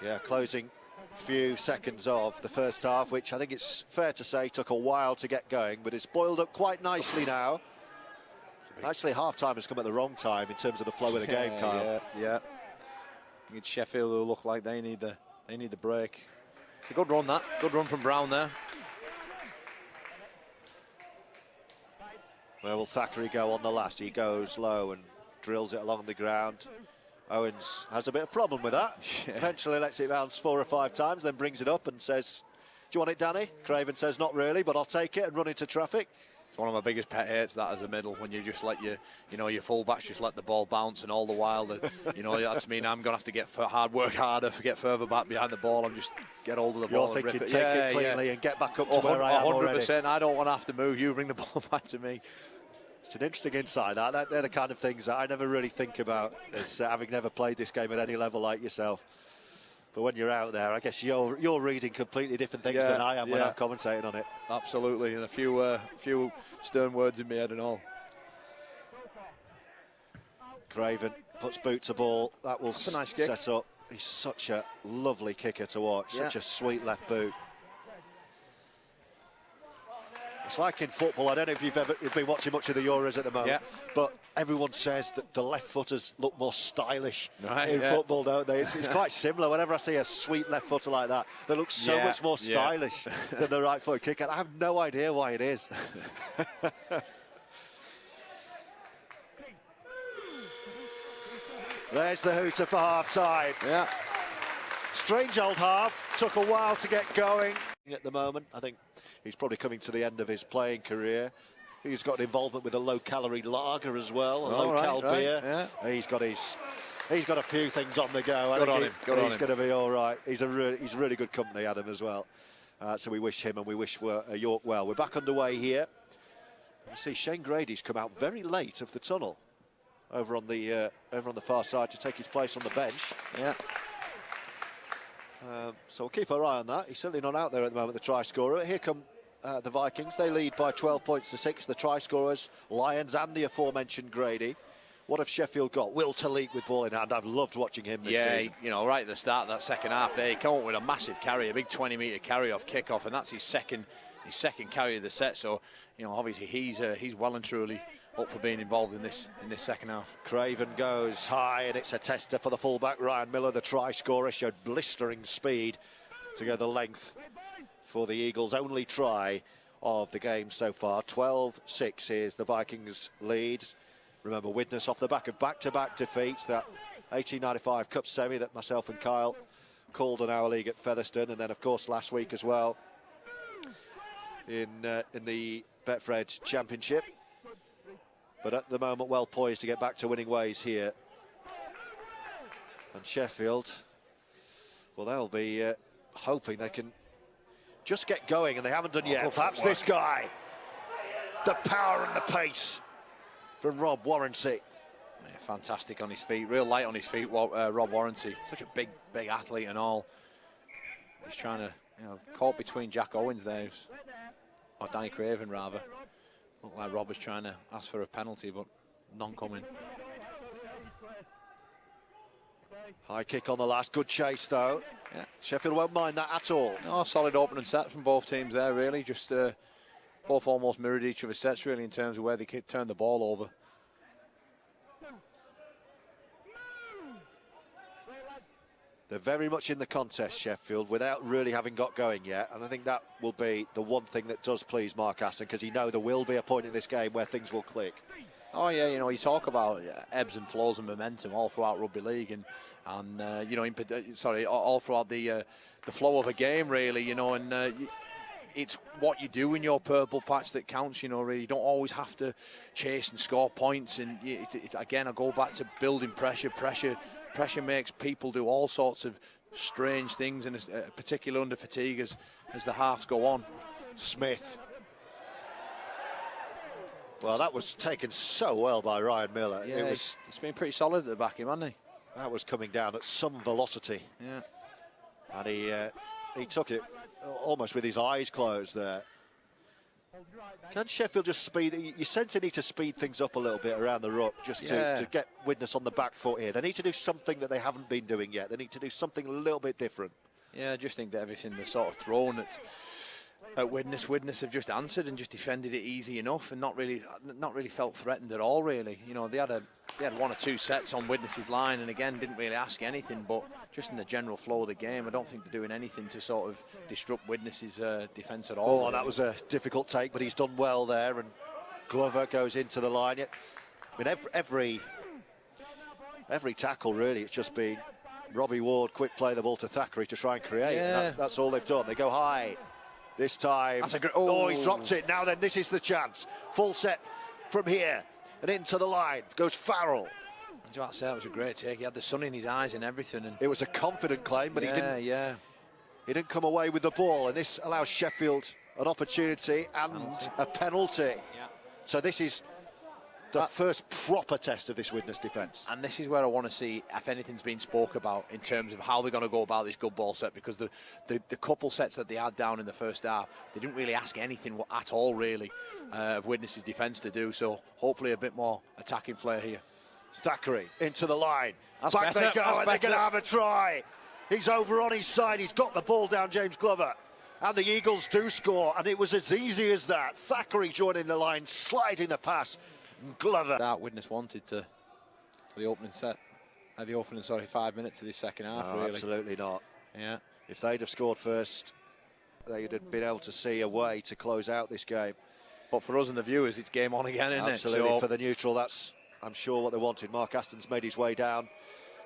Yeah, closing few seconds of the first half, which I think it's fair to say took a while to get going, but it's boiled up quite nicely now. Actually, half-time has come at the wrong time in terms of the flow of the game, Kyle. Yeah. I think it's Sheffield who look like they need the break. It's a good run, that. Good run from Brown there. Where will Thackeray go on the last? He goes low and drills it along the ground. Owens has a bit of problem with that. Eventually lets it bounce 4 or 5 times, then brings it up and says, "Do you want it, Danny?" Craven says, "Not really, but I'll take it," and run into traffic. It's one of my biggest pet hates, that as a middle, when you just let your fullbacks just let the ball bounce, and all the while that's mean I'm going to have to get work harder, get further back behind the ball, and just get hold of the ball. You're thinking, and rip it. take it cleanly and get back up to where I am 100%. already. I don't want to have to move. You bring the ball back to me. It's an interesting insight. They're the kind of things that I never really think about, as having never played this game at any level like yourself. But when you're out there, I guess you're reading completely different things than I am when I'm commentating on it. Absolutely, and a few stern words in my head and all. Craven puts boot to ball. That will That's a nice kick. Set up. He's such a lovely kicker to watch. Such a sweet left boot. It's like in football. I don't know if you've been watching much of the Euros at the moment, but everyone says that the left footers look more stylish in football, don't they? It's quite similar. Whenever I see a sweet left footer like that, they look so much more stylish than the right foot kicker. I have no idea why it is. There's the hooter for half-time. Yeah. Strange old half. Took a while to get going. At the moment, I think he's probably coming to the end of his playing career. He's got involvement with a low-calorie lager as well, a low-cal beer. Yeah. He's got a few things on the go. I think he's going to be all right. He's really good company, Adam, as well. So we wish him and we wish York well. We're back underway here. You see Shane Grady's come out very late of the tunnel, over on the far side, to take his place on the bench. Yeah. So we'll keep our eye on that. He's certainly not out there at the moment, the try scorer. Here come the Vikings. They lead by 12 points to 6. The try scorers, Lyons and the aforementioned Grady. What have Sheffield got? Will Talik with ball in hand. I've loved watching him this season. Right at the start of that second half there, he came up with a massive carry, a big 20-metre carry off kickoff, and that's his second carry of the set. So, obviously he's well and truly up for being involved in this second half. Craven goes high, and it's a tester for the fullback. Ryan Miller, the try scorer, showed blistering speed to go the length for the Eagles' only try of the game so far. 12-6 is the Vikings' lead. Remember, Widnes off the back of back-to-back defeats, that 1895 Cup semi that myself and Kyle called in our league at Featherstone, and then of course last week as well in the Betfred Championship. But at the moment, well poised to get back to winning ways here. And Sheffield, well, they'll be hoping they can just get going, and they haven't done yet. Perhaps this guy. The power and the pace from Rob Warranty. Yeah, fantastic on his feet, real light on his feet, Rob Warranty. Such a big athlete and all. He's trying to, caught between Jack Owens there, or Danny Craven rather. Looked like Rob was trying to ask for a penalty, but none coming. High kick on the last, good chase though. Yeah. Sheffield won't mind that at all. No, solid opening set from both teams there, really. Just both almost mirrored each other's sets, really, in terms of where they turned the ball over. They're very much in the contest, Sheffield, without really having got going yet. And I think that will be the one thing that does please Mark Aston, because he knows there will be a point in this game where things will click. Oh yeah, you talk about ebbs and flows and momentum all throughout rugby league, and all throughout the flow of a game, really. It's what you do in your purple patch that counts. Really, you don't always have to chase and score points. And again, I go back to building pressure. Pressure makes people do all sorts of strange things, and particularly under fatigue as the halves go on. Smith. Well, that was taken so well by Ryan Miller. Yeah, it's been pretty solid at the back of him, hasn't he? That was coming down at some velocity. Yeah. And he took it almost with his eyes closed there. Can Sheffield just speed? You sense they need to speed things up a little bit around the ruck just to get Widnes on the back foot here. They need to do something that they haven't been doing yet. They need to do something a little bit different. Yeah, I just think that everything they're sort of thrown at Widnes have just answered and just defended it easy enough, and not really felt threatened at all, really. They had one or two sets on Widnes's line, and again didn't really ask anything, but just in the general flow of the game, I don't think they're doing anything to sort of disrupt Widnes's defence at all. Oh, that was a difficult take, but he's done well there, and Glover goes into the line. I mean, Every tackle, really, it's just been Robbie Ward, quick play the ball to Thackeray to try and create. Yeah. And that's all they've done. They go high this time. That's a great... Oh, he's dropped it. Now then, this is the chance. Full set from here and into the line. Goes Farrell. I was about to say, that was a great take. He had the sun in his eyes and everything. And it was a confident claim, but he didn't come away with the ball. And this allows Sheffield an opportunity and a penalty. Yeah. So this is the first proper test of this Widnes defence. And this is where I want to see if anything's been spoke about in terms of how they're going to go about this good ball set, because the couple sets that they had down in the first half, they didn't really ask anything at all, really, of Widnes' defence to do. So hopefully a bit more attacking flair here. Thackeray into the line. That's Back better. they go, That's and they're better. going to have a try. He's over on his side. He's got the ball down, James Glover. And the Eagles do score, and it was as easy as that. Thackeray joining the line, sliding the pass. Glover. That Widnes wanted to the opening set, the opening 5 minutes of this second half. No, really, absolutely not. Yeah. If they'd have scored first, they'd have been able to see a way to close out this game. But for us and the viewers, it's game on again, isn't Absolutely. it? So for the neutral, that's, I'm sure, what they wanted. Mark Aston's made his way down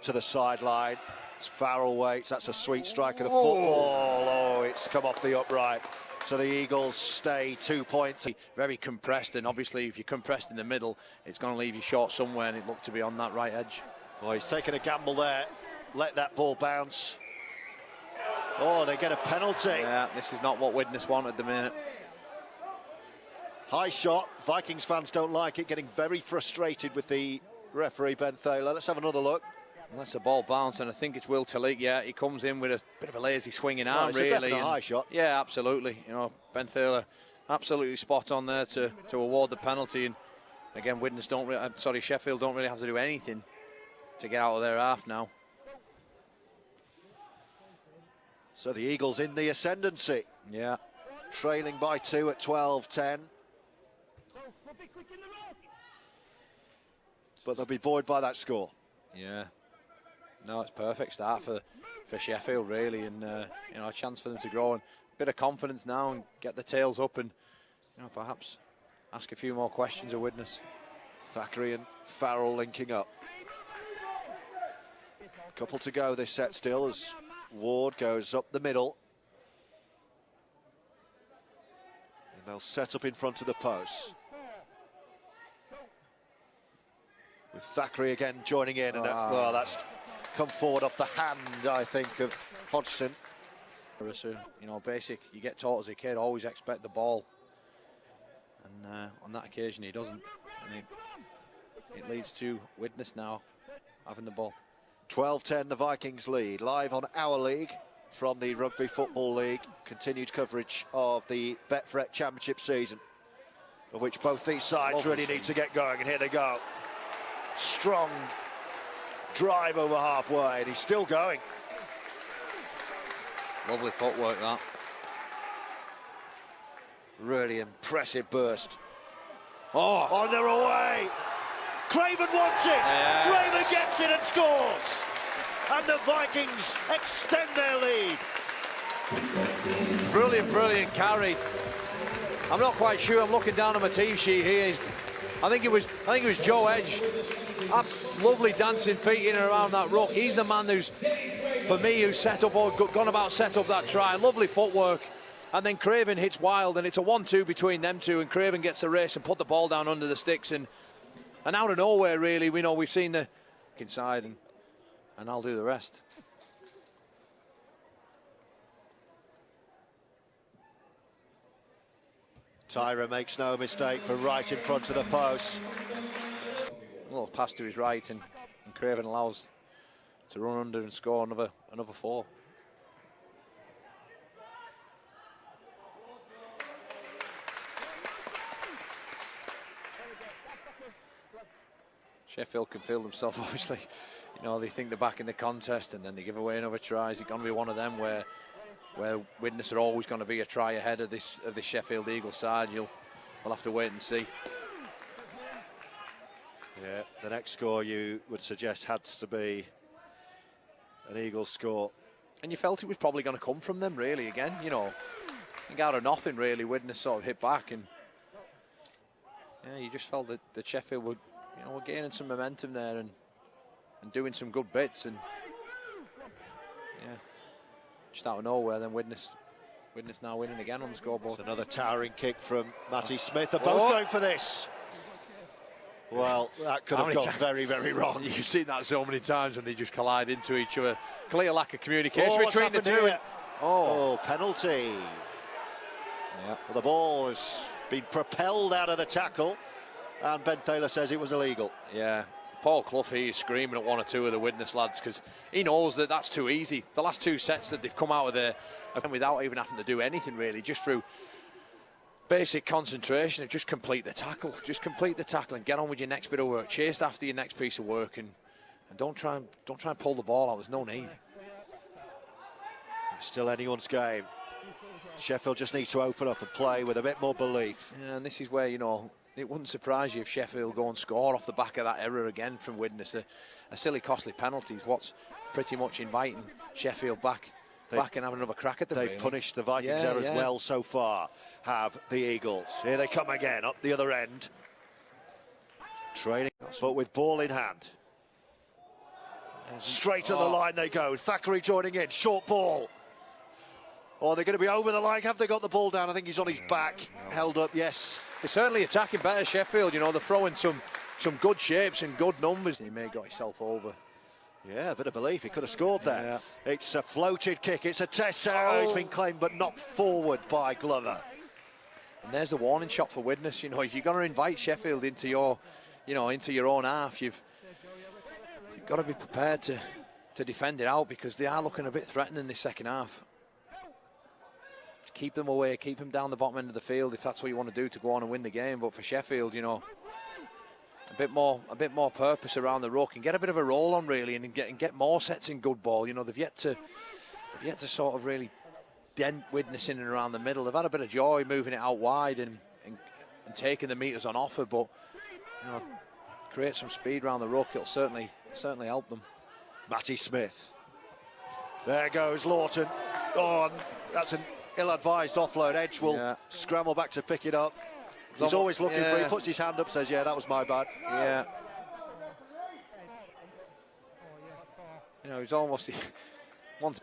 to the sideline. It's Farrell waits. That's a sweet strike of the football. Oh, it's come off the upright. So the Eagles stay 2 points. Very compressed, and obviously if you're compressed in the middle, it's going to leave you short somewhere, and it looked to be on that right edge. Oh, he's taken a gamble there. Let that ball bounce. Oh, they get a penalty. Yeah, this is not what Widnes want at the minute. High shot. Vikings fans don't like it, getting very frustrated with the referee, Ben Thaler. Let's have another look. Unless the ball bounced, and I think it's Will Talik. Yeah, he comes in with a bit of a lazy swinging arm, it's really. a definite high shot. Yeah, absolutely. You know, Ben Thaler absolutely spot on there to award the penalty. And again, Widnes Sheffield don't really have to do anything to get out of their half now. So the Eagles in the ascendancy. Yeah. Trailing by 2 at 12-10. But they'll be buoyed by that score. Yeah. No, it's perfect start for Sheffield, really, and you know, a chance for them to grow and a bit of confidence now and get the tails up, and you know, perhaps ask a few more questions of Widnes. Thackeray and Farrell linking up. Couple to go this set still as Ward goes up the middle. And they'll set up in front of the post. With Thackeray again joining in, and that's come forward off the hand, I think, of Hodgson. You know, basic, you get taught as a kid, always expect the ball. And on that occasion, he doesn't. And it leads to Widnes now having the ball. 12-10, the Vikings lead. Live on our league from the Rugby Football League. Continued coverage of the Betfred Championship season, of which both these sides really need to get going. And here they go. Strong drive over halfway, and he's still going. Lovely footwork, that. Really impressive burst. Oh! On their away. Craven wants it. Yes. Craven gets it and scores. And the Vikings extend their lead. Brilliant carry. I'm not quite sure. I'm looking down on my team sheet here. I think it was Joe Edge. Lovely dancing feet in and around that ruck. He's the man who's set up or gone about set up that try. Lovely footwork. And then Craven hits wild, and it's a 1-2 between them two, and Craven gets the race and put the ball down under the sticks, and out of nowhere, really, we've seen the inside, and I'll do the rest. Tyra makes no mistake for right in front of the post. A little pass to his right, and Craven allows to run under and score another 4. Sheffield can feel themselves, obviously. You know, they think they're back in the contest, and then they give away another try. Is it going to be one of them where Widnes are always going to be a try ahead of this Sheffield Eagles side? We'll have to wait and see. Yeah, the next score you would suggest had to be an Eagles score. And you felt it was probably going to come from them, really, again. You know, I think out of nothing, really, Widnes sort of hit back, and yeah, you just felt that Sheffield would, you know, were gaining some momentum there, and doing some good bits, and yeah, just out of nowhere, then Widnes now winning again on the scoreboard. It's another towering kick from Matty Smith. They're both going for this. Well, that could have gone very, very wrong. You've seen that so many times when they just collide into each other. Clear lack of communication What's between the two. here? Oh, penalty. Yeah. Well, the ball has been propelled out of the tackle, and Ben Thaler says it was illegal. Yeah. Paul Clough, he's screaming at one or two of the Widnes lads because he knows that that's too easy. The last two sets that they've come out of there without even having to do anything really, just through basic concentration, just complete the tackle. Just complete the tackle and get on with your next bit of work. Chase after your next piece of work, and don't try and pull the ball out. There's no need. Still anyone's game. Sheffield just need to open up and play with a bit more belief. Yeah, and this is where, you know, it wouldn't surprise you if Sheffield go and score off the back of that error again from Widnes. A silly, costly penalty is what's pretty much inviting Sheffield back and having another crack at them. They've punished the Vikings errors well so far, have the Eagles. Here they come again, up the other end. Training, but with ball in hand. Straight at the line they go. Thackeray joining in, short ball. Oh, they're going to be over the line. Have they got the ball down? I think he's on his back. Held up, yes. They're certainly attacking better, Sheffield. You know, they're throwing some good shapes and good numbers. He may have got himself over. Yeah, a bit of belief. He could have scored there. Yeah. It's a floated kick. It's a test. It's been claimed but knocked forward by Glover. And there's the warning shot for Widnes. You know, if you're going to invite Sheffield into your, into your own half, you've got to be prepared to defend it out, because they are looking a bit threatening this second half. Keep them away, keep them down the bottom end of the field if that's what you want to do to go on and win the game. But for Sheffield, you know, a bit more purpose around the ruck and get a bit of a roll on really, and get more sets in good ball. You know, they've yet to sort of really dent Widnes in and around the middle. They've had a bit of joy moving it out wide and taking the meters on offer, but you know, create some speed around the ruck. It'll certainly help them. Matty Smith. There goes Lawton. Oh, that's an ill-advised offload. Edge will scramble back to pick it up. He's always looking for it. He puts his hand up, says, yeah, that was my bad. Yeah. You know, he's almost... once.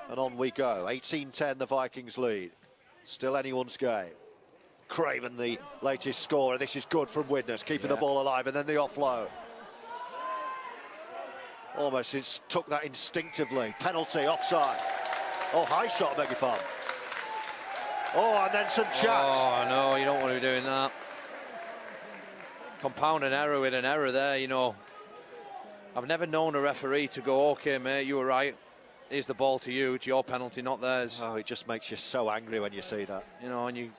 And on we go. 18-10, the Vikings lead. Still anyone's game. Craven, the latest scorer. This is good from Widnes, keeping the ball alive, and then the offload. Almost took that instinctively. Penalty, offside. Oh, high shot, I beg your pardon. Oh, and then some chat. Oh, no, you don't want to be doing that. Compound an error with an error there, you know. I've never known a referee to go, OK, mate, you were right. Here's the ball to you. It's your penalty, not theirs. Oh, it just makes you so angry when you see that. You know, and you...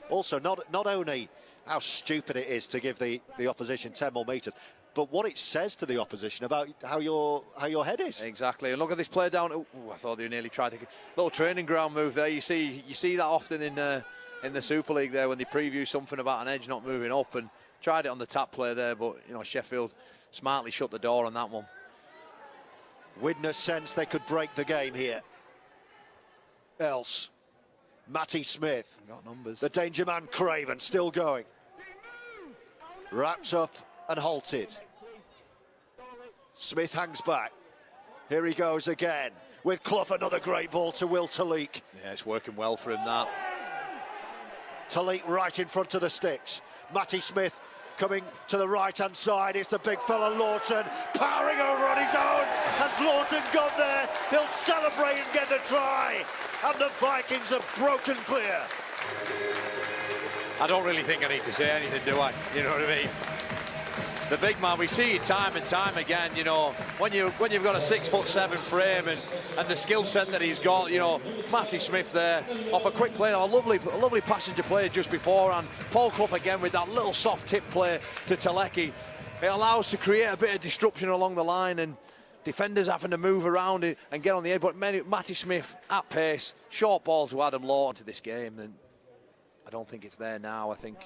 Also, not only how stupid it is to give the opposition 10 more metres, but what it says to the opposition about how your head is. Exactly. And look at this play down. Oh, I thought they nearly tried to little training ground move there. You see that often in the Super League there when they preview something about an edge not moving up, and tried it on the tap play there, but you know, Sheffield smartly shut the door on that one. Widnes sense they could break the game here. Else, Matty Smith. Got numbers. The danger man Craven still going. Wrapped up and halted. Smith hangs back. Here he goes again with Clough. Another great ball to Will Talik. Yeah, it's working well for him, that. Talik right in front of the sticks. Matty Smith coming to the right hand side. It's the big fella Lawton powering over on his own. Has Lawton got there? He'll celebrate and get the try. And the Vikings have broken clear. I don't really think I need to say anything, do I? You know what I mean? The big man, we see it time and time again, you know, when you've got a 6'7" frame and the skill set that he's got, you know, Matty Smith there off a quick play, a lovely passenger play just before, and Paul Clough again with that little soft tip play to Telecki. It allows to create a bit of disruption along the line, and defenders having to move around it and get on the edge, but Matty Smith at pace, short ball to Adam Lawton to this game, and I don't think it's there now. I think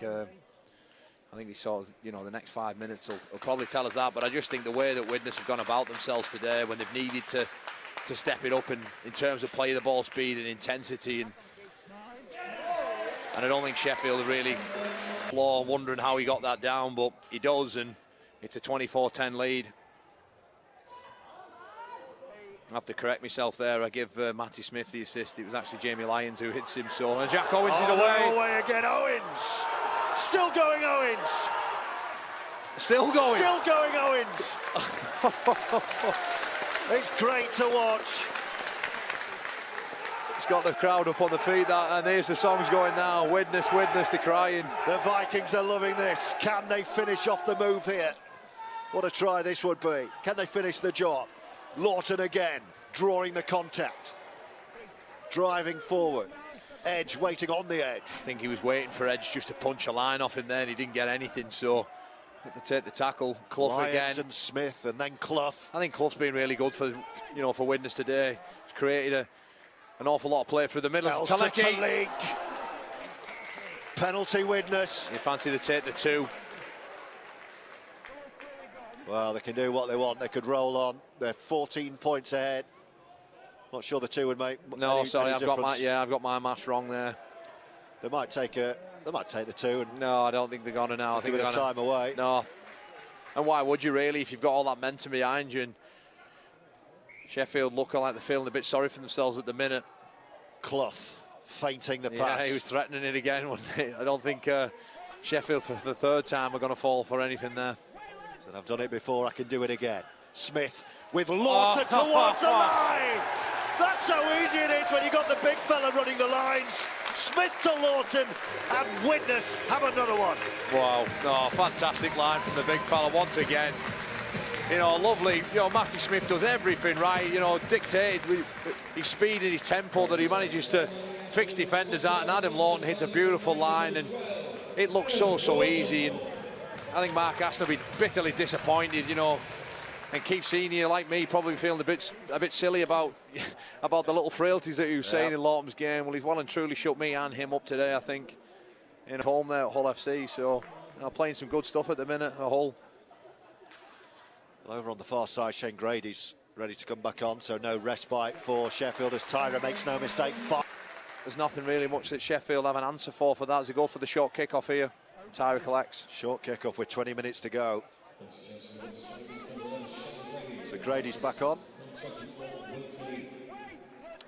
he sort of, you know, the next 5 minutes will probably tell us that, but I just think the way that Widnes have gone about themselves today when they've needed to step it up in terms of play the ball speed and intensity, and I don't think Sheffield are really wondering how he got that down, but he does, and it's a 24-10 lead. I have to correct myself there. I give Matty Smith the assist. It was actually Jamie Lyons who hits him. So and Jack Owens is away. Away again, Owens. Still going, Owens. Still going. Still going, Owens. It's great to watch. It's got the crowd up on the feet, and there's the songs going now. Widnes, Widnes, they're crying. The Vikings are loving this. Can they finish off the move here? What a try this would be. Can they finish the job? Lawton again, drawing the contact. Driving forward. Edge waiting on the edge. I think he was waiting for Edge just to punch a line off him there, and he didn't get anything, so had to take the tackle. Clough Lyons again. And Smith, and then Clough. I think Clough's been really good for for Widnes today. He's created an awful lot of play through the middle. Talik. Penalty Widnes. You fancy to take the 2. Well, they can do what they want. They could roll on. They're 14 points ahead. Not sure the 2 would make. No, sorry, I've got my maths wrong there. They might take the 2. And no, I don't think they're gonna now. I think they're gonna time away. No, and why would you really if you've got all that momentum behind you? And Sheffield look like they're feeling a bit sorry for themselves at the minute. Clough feinting the pass. Yeah, he was threatening it again. I don't think Sheffield for the 3rd time are going to fall for anything there. Said I've done it before, I can do it again. Smith with Lawton towards the line. That's how easy it is when you've got the big fella running the lines. Smith to Lawton, and Widnes have another one. Wow, fantastic line from the big fella once again. Lovely. Matty Smith does everything right. Dictated with his speed and his tempo that he manages to fix defenders out. And Adam Lawton hits a beautiful line, and it looks so easy. And I think Mark Aston will be bitterly disappointed. And Keith Senior, like me, probably feeling a bit silly about the little frailties that he was saying in Lawton's game. Well, he's well and truly shut me and him up today, I think, in home there at Hull FC. So playing some good stuff at the minute at Hull. Well, over on the far side, Shane Grady's ready to come back on, so no respite for Sheffield as Tyra makes no mistake. There's nothing really much that Sheffield have an answer for that as they go for the short kick-off here. Tyra collects. Short kick-off with 20 minutes to go. So Grady's back on.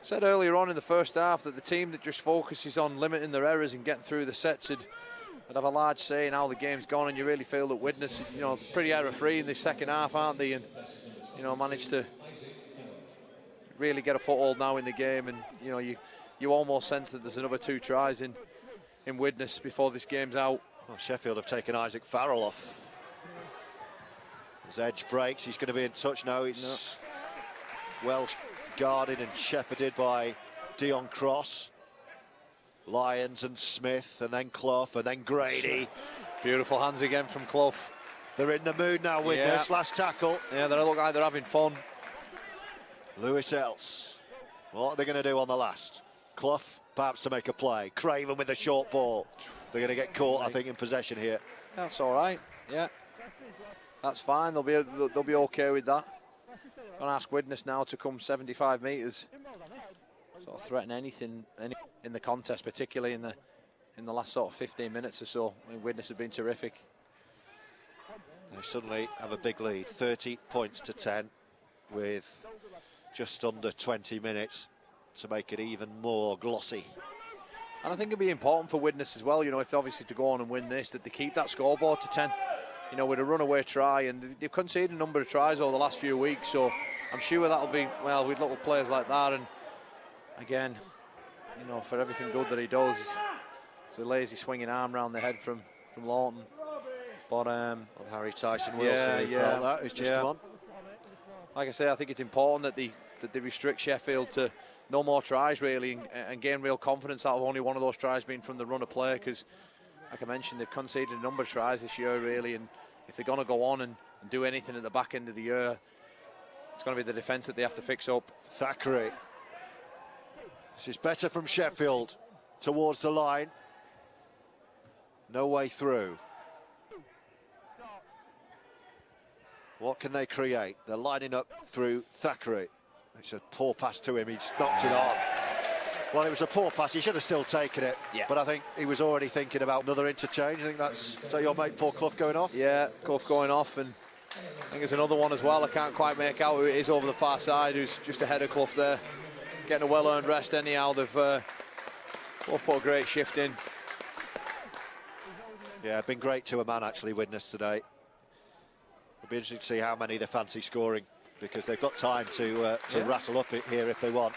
Said earlier on in the first half that the team that just focuses on limiting their errors and getting through the sets would have a large say in how the game's gone, and you really feel that Widnes, pretty error-free in this second half, aren't they? And managed to really get a foothold now in the game, and you almost sense that there's another 2 tries in Widnes before this game's out. Well, Sheffield have taken Isaac Farrell off. As Edge breaks, he's going to be in touch now. He's well guarded and shepherded by Dion Cross. Lyons and Smith, and then Clough, and then Grady. Beautiful hands again from Clough. They're in the mood now, Widnes. Last tackle. Yeah, they look like they're having fun. Lewis Ellis. What are they going to do on the last? Clough, perhaps to make a play. Craven with the short ball. They're going to get caught, I think, in possession here. That's all right. Yeah, that's fine. They'll be okay with that. Going to ask Widnes now to come 75 metres. Sort of threaten anything in the contest, particularly in the last sort of 15 minutes or so. I mean, Widnes have been terrific. They suddenly have a big lead, 30 points to 10, with just under 20 minutes to make it even more glossy. And I think it'd be important for Widnes as well, if obviously to go on and win this, that they keep that scoreboard to 10. With a runaway try, and they've conceded a number of tries over the last few weeks, so I'm sure that'll be, well, with little players like that. And again, for everything good that he does, it's a lazy swinging arm round the head from Lawton. But on Harry Tyson Wilson, felt that, who's just come on. Like I say, I think it's important that they restrict Sheffield to no more tries really, and gain real confidence out of only one of those tries being from the run of play, because like I mentioned, they've conceded a number of tries this year really, and if they're going to go on and do anything at the back end of the year, it's going to be the defence that they have to fix up. Thackeray. This is better from Sheffield towards the line. No way through. What can they create? They're lining up through Thackeray. It's a poor pass to him, he's knocked it on. Well, it was a poor pass, he should have still taken it. Yeah. But I think he was already thinking about another interchange. I think that's, so your mate Paul Clough going off? Yeah, Clough going off, and I think there's another one as well. I can't quite make out who it is over the far side, who's just ahead of Clough there. Getting a well-earned rest anyhow. They've both put a great shift in. Yeah, been great to a man actually, Widnes today. It'll be interesting to see how many they fancy scoring, because they've got time to rattle up it here if they want.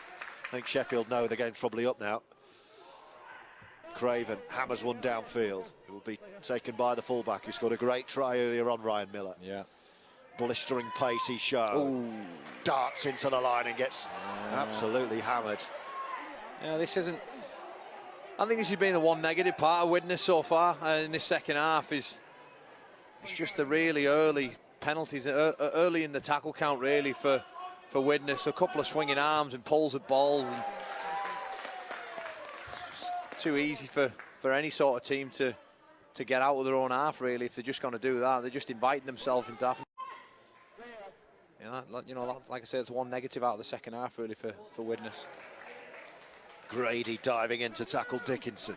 I think Sheffield know the game's probably up now. Craven hammers one downfield. It will be taken by the fullback who scored a great try earlier on, Ryan Miller. Yeah. Blistering pace he showed. Ooh. Darts into the line and gets absolutely hammered. Yeah, this isn't... I think this has been the one negative part of Widnes so far in this second half. It's just the really early penalties, early in the tackle count really for Widnes. A couple of swinging arms and pulls at balls. And it's too easy for any sort of team to get out of their own half really. If they're just going to do that, they're just inviting themselves into half. Like I said, it's one negative out of the second half really for Widnes. Grady diving in to tackle Dickinson.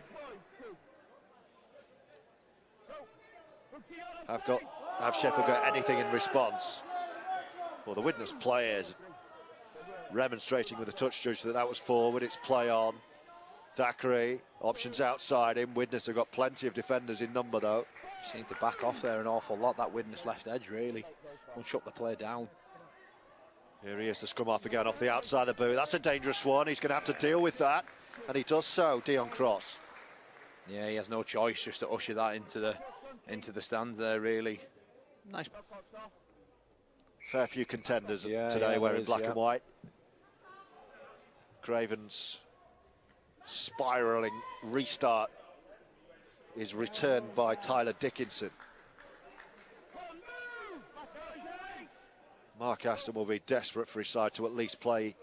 Have Sheffield got anything in response? Well, the Widnes players remonstrating with the touch judge that was forward. It's play on. Thackeray, options outside him. Widnes have got plenty of defenders in number though. Just need to back off there an awful lot, that Widnes left edge really. Won't shut the play down. Here he is, the scrum half again off the outside of the boot. That's a dangerous one. He's going to have to deal with that, and he does so. Dion Cross. Yeah, he has no choice just to usher that into the stand there. Really nice. Fair few contenders today wearing black and white. Craven's spiralling restart is returned by Tyler Dickinson. Mark Aston will be desperate for his side to at least play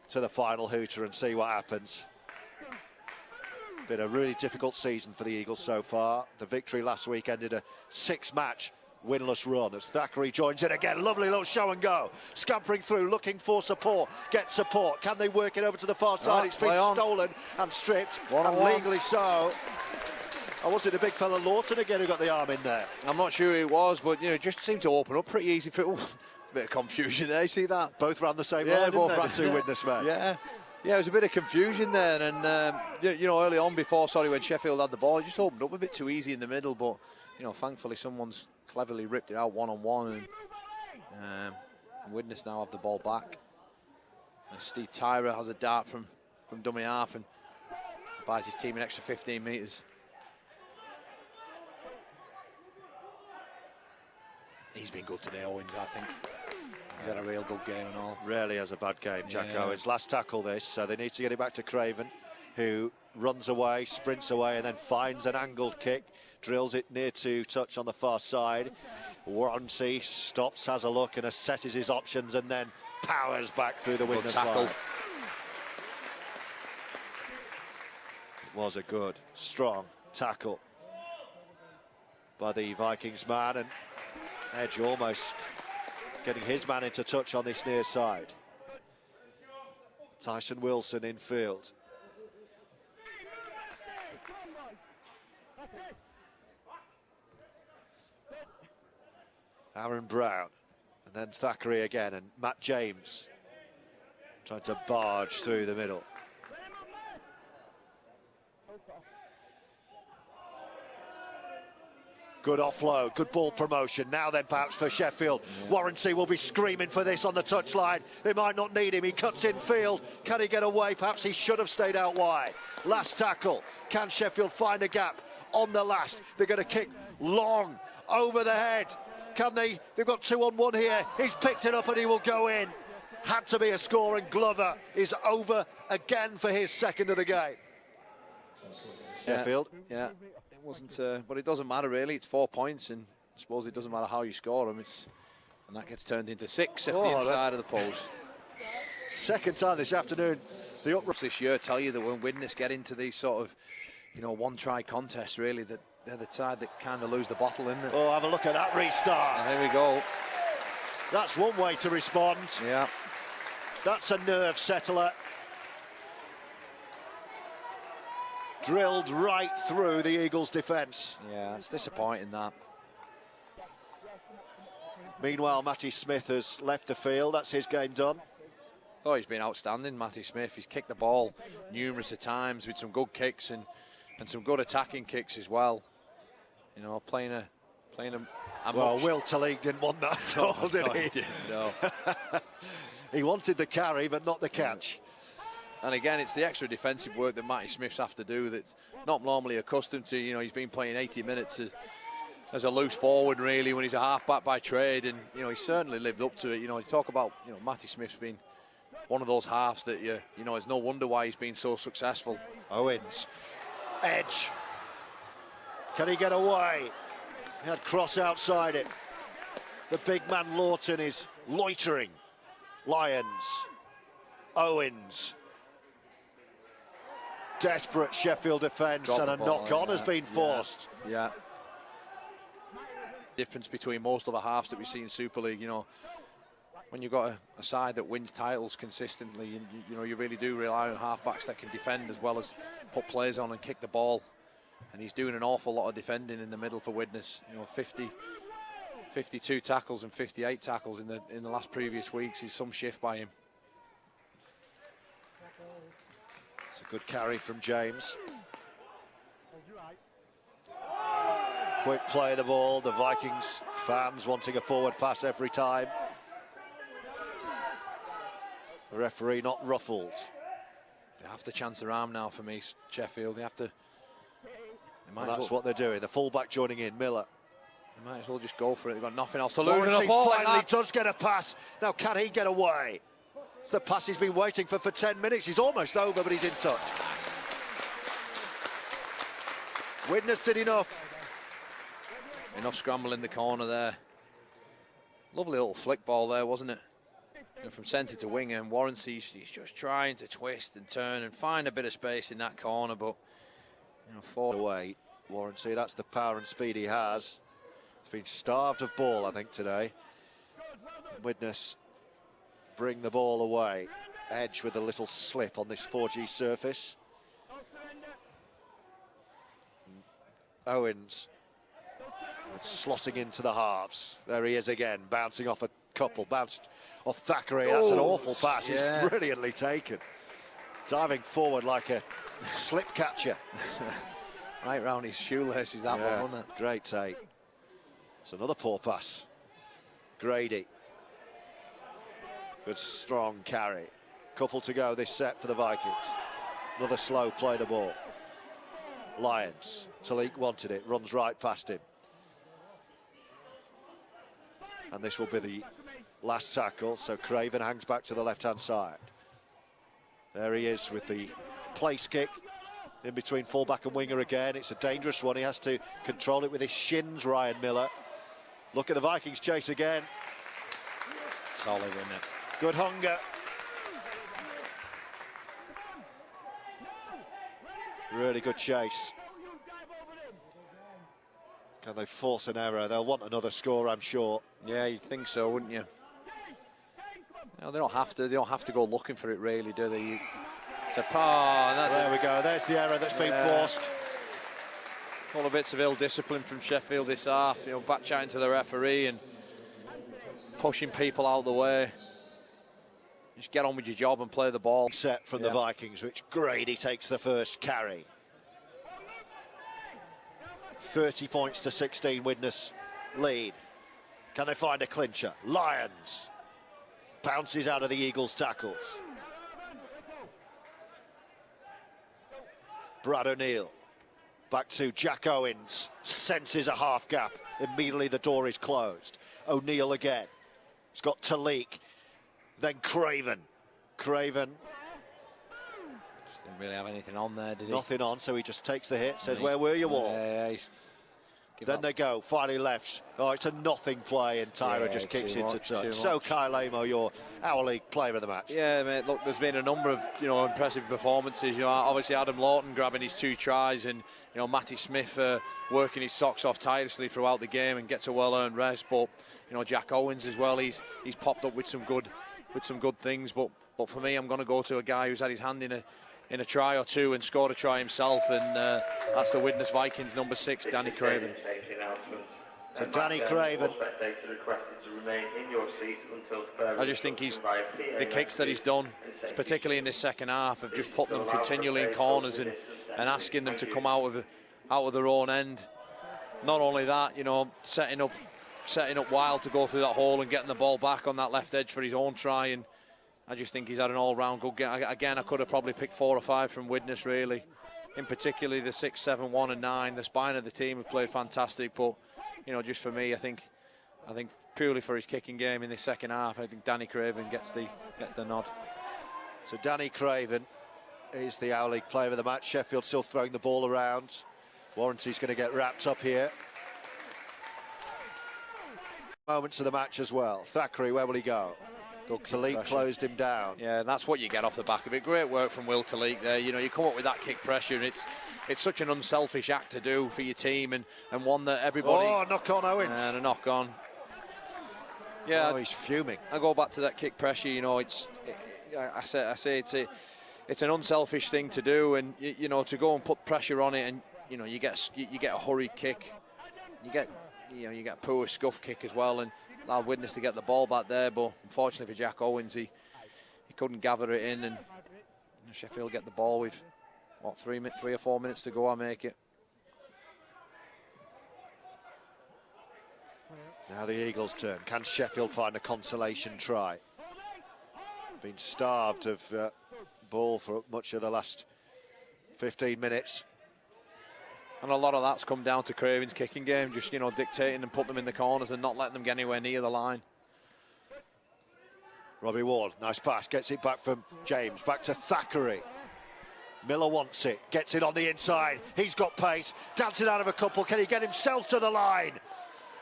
to the final hooter and see what happens. Been a really difficult season for the Eagles so far. The victory last week ended a 6-match winless run as Thackeray joins in again. Lovely little show and go. Scampering through, looking for support. Get support. Can they work it over to the far side? It's been stolen and stripped, and legally so. Or was it the big fella Lawton again who got the arm in there? I'm not sure who it was, but it just seemed to open up pretty easy for it. A bit of confusion there, you see that? Both ran the same line, didn't they, the two Widnes men? Yeah, there was a bit of confusion there, and early on when Sheffield had the ball, it just opened up a bit too easy in the middle, but thankfully someone's cleverly ripped it out one-on-one, and Widnes now have the ball back. And Steve Tyra has a dart from dummy half and buys his team an extra 15 metres. He's been good today, Owens, I think. He's had a real good game and all. Rarely has a bad game, Jack Owens. Last tackle this, so they need to get it back to Craven, who runs away, sprints away, and then finds an angled kick, drills it near to touch on the far side. Warranty stops, has a look, and assesses his options, and then powers back through the Widnes line. It was a good, strong tackle by the Vikings man, and Edge almost getting his man into touch on this near side. Tyson Wilson in field. Aaron Brown, and then Thackeray again, and Matt James trying to barge through the middle. Good offload, good ball promotion. Now then perhaps for Sheffield. Warranty will be screaming for this on the touchline. They might not need him. He cuts in field. Can he get away? Perhaps he should have stayed out wide. Last tackle. Can Sheffield find a gap on the last? They're going to kick long over the head. Can they? They've got 2-on-1 here. He's picked it up and he will go in. Had to be a score, and Glover is over again for his second of the game. Sheffield. Yeah. It wasn't, but it doesn't matter really. It's 4 points, and I suppose it doesn't matter how you score them. And that gets turned into 6 off the inside of the post. Second time this afternoon. The upright this year tell you that when Widnes get into these sort of, one-try contests, really, that they're the side that kind of lose the bottle, isn't it? Oh, have a look at that restart. And there we go. That's one way to respond. Yeah. That's a nerve settler. Drilled right through the Eagles' defence. Yeah, it's disappointing that. Meanwhile, Matty Smith has left the field. That's his game done. Thought he's been outstanding, Matty Smith. He's kicked the ball numerous of times with some good kicks and some good attacking kicks as well. You know, playing a well, Will Talik didn't want that at all, did he? He didn't, no. He wanted the carry, but not the catch. And again, it's the extra defensive work that Matty Smith's have to do that's not normally accustomed to. You know, he's been playing 80 minutes as a loose forward, really, when he's a half-back by trade, and, you know, he certainly lived up to it. You know, you talk about, you know, Matty Smith's been one of those halves that, you know, it's no wonder why he's been so successful. Owens, edge. Can he get away? He had Cross outside it. The big man Lawton is loitering. Lyons, Owens. Desperate Sheffield defence, and a knock-on has been forced. Yeah. Difference between most of the halves that we see in Super League, you know, when you've got a side that wins titles consistently, you know, you really do rely on half-backs that can defend as well as put players on and kick the ball. And he's doing an awful lot of defending in the middle for Widnes. You know, 52 tackles and 58 tackles in the last previous weeks is some shift by him. It's a good carry from James. Quick play of the ball. The Vikings fans wanting a forward pass every time. The referee not ruffled. They have to chance their arm now for me, Sheffield. They have to. And that's what they're doing. The fullback joining in, Miller. They might as well just go for it. They've got nothing else to lose. He finally does get a pass. Now, can he get away? It's the pass he's been waiting for 10 minutes. He's almost over, but he's in touch. Widnes did enough. Enough scramble in the corner there. Lovely little flick ball there, wasn't it? You know, from centre to winger, and Warrancy, he's just trying to twist and turn and find a bit of space in that corner, but, you know, forward away. Warrancy, that's the power and speed he has. He's been starved of ball, I think, today. Widnes bring the ball away. Edge with a little slip on this 4G surface. Owens slotting into the halves. There he is again, bouncing off a couple, bounced off Thackeray. That's an awful pass. Yeah. He's brilliantly taken. Diving forward like a slip catcher. Right round his shoelaces, that one, wasn't it? Great take. It's another poor pass. Grady. Good strong carry. Couple to go this set for the Vikings. Another slow play the ball. Lyons. Talik wanted it, runs right past him. And this will be the last tackle, so Craven hangs back to the left-hand side. There he is with the place kick in between fullback and winger again. It's a dangerous one. He has to control it with his shins, Ryan Miller. Look at the Vikings chase again. Solid, isn't it? Good hunger. Really good chase. Can they force an error? They'll want another score, I'm sure. Yeah, you'd think so, wouldn't you? No, they don't have to. They don't have to go looking for it, really, do they? There we go. There's the error that's been forced. A couple of bits of ill discipline from Sheffield this half. You know, back chatting to the referee and pushing people out of the way. Just get on with your job and play the ball. Set from the Vikings, which Grady takes the first carry. 30 points to 16, Widnes lead. Can they find a clincher? Lyons bounces out of the Eagles' tackles. Brad O'Neill back to Jack Owens, senses a half gap. Immediately the door is closed. O'Neill again. He's got Talik, then Craven. Craven just didn't really have anything on there, did he? Nothing on, so he just takes the hit, says, where were you all? Then they go, finally left. Oh, it's a nothing play, and Tyra just kicks into touch. So Kyle Amo, your Our League player of the match. Yeah, mate, look, there's been a number of, you know, impressive performances. You know, obviously Adam Lawton grabbing his 2 tries, and, you know, Matty Smith working his socks off tirelessly throughout the game and gets a well-earned rest. But, you know, Jack Owens as well, he's popped up with some good things. But for me, I'm going to go to a guy who's had his hand in a try or two and scored a try himself, and that's the Widnes Vikings number 6, Danny Craven. So Danny Craven. I just think the kicks that he's done, particularly in this second half, have just put them continually in corners and asking them to come out of their own end. Not only that, you know, setting up Wild to go through that hole and getting the ball back on that left edge for his own try. And I just think he's had an all-round good game. Again, I could have probably picked 4 or 5 from Widnes, really. In particular, the 6, 7, 1 and 9. The spine of the team have played fantastic, but you know, just for me, I think purely for his kicking game in this second half, I think Danny Craven gets the nod. So Danny Craven is the Our League player of the match. Sheffield still throwing the ball around. Warranty's going to get wrapped up here. Moments of the match as well. Thackeray, where will he go? Talik closed him down. Yeah, and that's what you get off the back of it. Great work from Will Talik there. You know, you come up with that kick pressure, and it's such an unselfish act to do for your team, and one that everybody... Oh, knock on Owens. And a knock on. Yeah. Oh, he's fuming. I go back to that kick pressure, you know, I say it's an unselfish thing to do, and you know, to go and put pressure on it, and you know, you get a hurried kick. You get a poor scuff kick as well, and allowed Widnes to get the ball back there, but unfortunately for Jack Owens, he couldn't gather it in, and Sheffield get the ball with, what, 3 or 4 minutes to go, I make it. Now the Eagles' turn. Can Sheffield find a consolation try? Been starved of ball for much of the last 15 minutes. And a lot of that's come down to Craven's kicking game, just, you know, dictating and putting them in the corners and not letting them get anywhere near the line. Robbie Ward, nice pass, gets it back from James, back to Thackeray. Miller wants it, gets it on the inside. He's got pace, dancing out of a couple. Can he get himself to the line?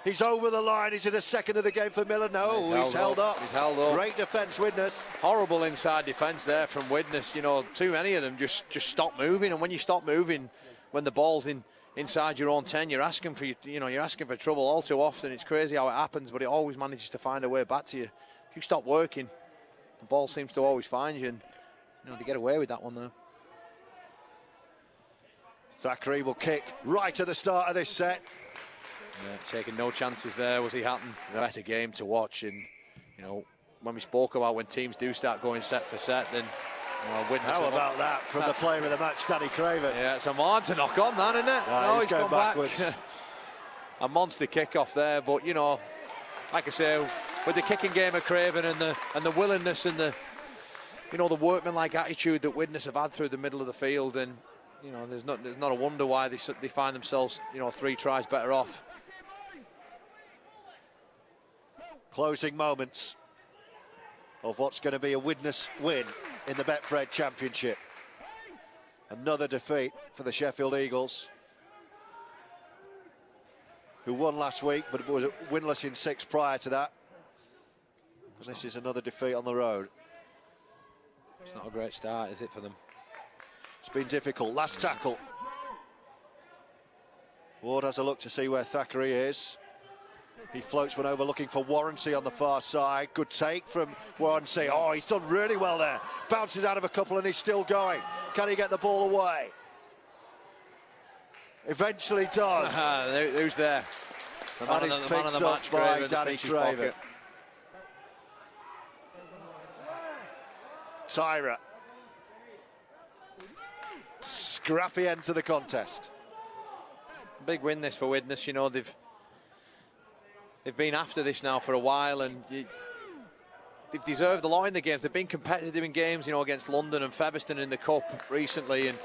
He's over the line. Is it a second of the game for Miller? No, he's held up. He's held up. Great defence, Widnes. Horrible inside defence there from Widnes. You know, too many of them just stop moving, and when you stop moving, when the ball's inside your own 10, you're asking for you're asking for trouble all too often. It's crazy how it happens, but it always manages to find a way back to you. If you stop working, the ball seems to always find you, and you know, they get away with that one there. Thackeray will kick right at the start of this set. Yeah, taking no chances there, was he Hatton? Better game to watch, and you know, when we spoke about when teams do start going set for set, then how about that from the player of the match, Danny Craven? Yeah, it's a man to knock on that, isn't it? No, he's going backwards. A monster kick-off there, but you know, like I say, with the kicking game of Craven and the willingness and the workmanlike attitude that Widnes have had through the middle of the field, and you know, there's not a wonder why they find themselves, you know, 3 tries better off. Closing moments of what's going to be a Widnes win in the Betfred Championship. Another defeat for the Sheffield Eagles, who won last week but was winless in 6 prior to that. And this is another defeat on the road. It's not a great start, is it, for them? It's been difficult. Last tackle. Ward has a look to see where Thackeray is. He floats one over looking for Warranty on the far side. Good take from Warranty. Oh, he's done really well there. Bounces out of a couple and he's still going. Can he get the ball away? Eventually does. Who's there? The man of the match, by Danny Craven. Tyra. Scrappy end to the contest. Big win this for Widnes. You know, they've been after this now for a while, and they've deserved a lot in the games. They've been competitive in games, you know, against London and Featherstone in the Cup recently, and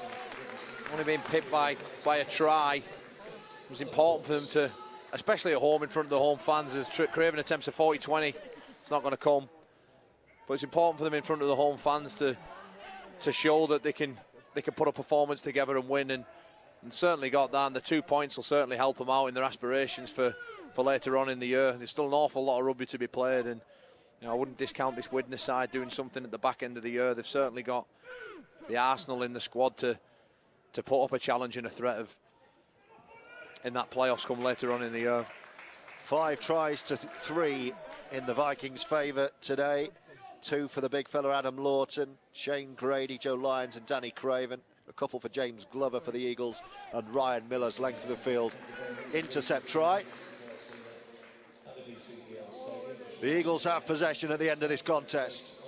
only being pipped by a try. It was important for them to, especially at home in front of the home fans, as Craven attempts a 40-20. It's not going to come, but it's important for them in front of the home fans to show that they can put a performance together and win, and certainly got that, and the 2 points will certainly help them out in their aspirations for later on in the year. There's still an awful lot of rugby to be played, and you know, I wouldn't discount this Widnes side doing something at the back end of the year. They've certainly got the arsenal in the squad to put up a challenge and a threat in that playoffs come later on in the year. 5 tries to 3 in the Vikings' favour today. 2 for the big fella Adam Lawton, Shane Grady, Joe Lyons and Danny Craven. A couple for James Glover for the Eagles, and Ryan Miller's length of the field intercept try. The Eagles have possession at the end of this contest.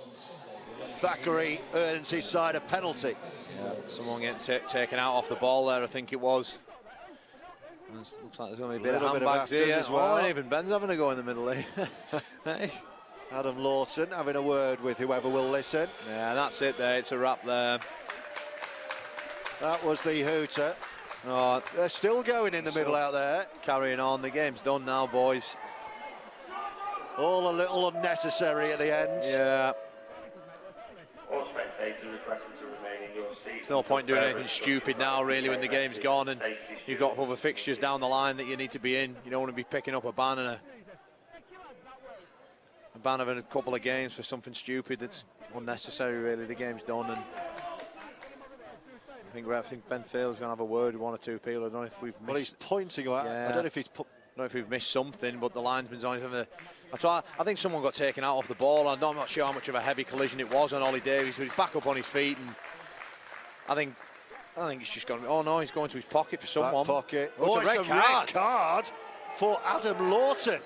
Thackeray earns his side a penalty. Yeah, someone getting taken out off the ball there, I think it was. And looks like there's going to be a bit of handbags here as well. Oh, even Ben's having a go in the middle here. Hey. Adam Lawton having a word with whoever will listen. Yeah, that's it there. It's a wrap there. That was the hooter. Oh, they're still going in the middle out there. Carrying on. The game's done now, boys. All a little unnecessary at the end. Yeah. All spectators requested to remain in your seats. There's no point doing anything stupid now, really, when the game's gone and you've got other fixtures down the line that you need to be in. You don't want to be picking up a ban and a ban of a couple of games for something stupid that's unnecessary, really. The game's done, and I think Ben Fields going to have a word with one or two people. I don't know if we've missed. Well, he's pointing at. Yeah. I don't know if he's put. I don't know if we've missed something, but the linesman's on him. I think someone got taken out off the ball. I'm not sure how much of a heavy collision it was on Ollie Davies, but he's back up on his feet, and I think he's just gone. Oh no, he's going to his pocket for someone. Back pocket. Oh, it's a red card for Adam Lawton.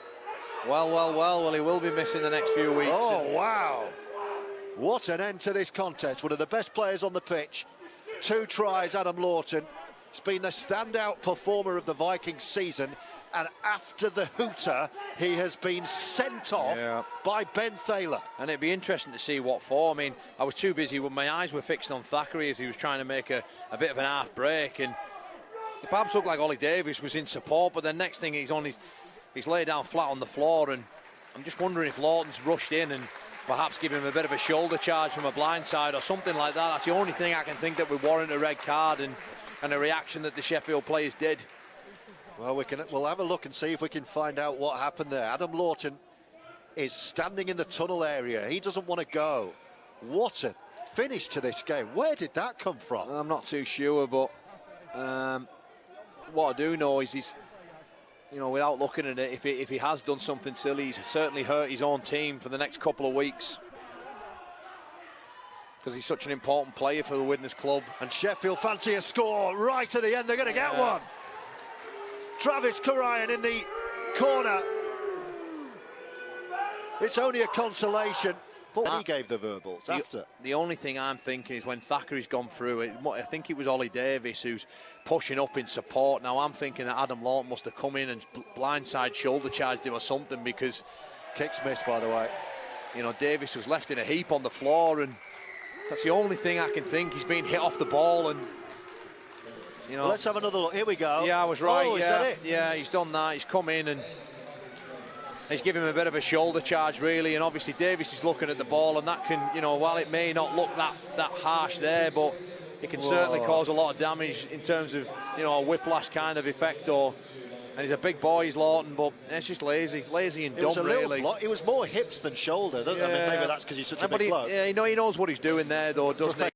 Well, he will be missing the next few weeks. Oh wow! What an end to this contest. One of the best players on the pitch. 2 tries, Adam Lawton. He's been the standout performer of the Vikings season. And after the hooter, he has been sent off by Ben Thaler. And it'd be interesting to see what for. I mean, I was too busy when my eyes were fixed on Thackeray as he was trying to make a bit of an half break. And it perhaps looked like Ollie Davies was in support, but the next thing he's laid down flat on the floor. And I'm just wondering if Lawton's rushed in and perhaps give him a bit of a shoulder charge from a blind side or something like that. That's the only thing I can think that would warrant a red card and a reaction that the Sheffield players did. Well, we'll have a look and see if we can find out what happened there. Adam Lawton is standing in the tunnel area. He doesn't want to go. What a finish to this game. Where did that come from? I'm not too sure, but what I do know is he's, without looking at it, if he has done something silly, he's certainly hurt his own team for the next couple of weeks. Because he's such an important player for the Widnes club. And Sheffield fancy a score right at the end. They're going to get one. Travis Karayan in the corner. It's only a consolation, but he gave the verbals after. The only thing I'm thinking is when Thackeray's gone through it, I think it was Ollie Davies who's pushing up in support. Now I'm thinking that Adam Lawton must have come in and blindside shoulder charged him or something, because kicks missed, by the way. Davies was left in a heap on the floor, and that's the only thing I can think. He's been hit off the ball, and well, let's have another look. Here we go. Yeah, I was right. Oh, is that it? Yeah, he's done that. He's come in and he's given him a bit of a shoulder charge, really. And obviously Davies is looking at the ball, and that can, while it may not look that harsh there, but it can certainly cause a lot of damage in terms of, a whiplash kind of effect. And he's a big boy, he's Lawton, but it's just lazy and dumb, really. It was more hips than shoulder. I mean, maybe that's because he's such a big bloke. Yeah, he knows what he's doing there, though, doesn't he?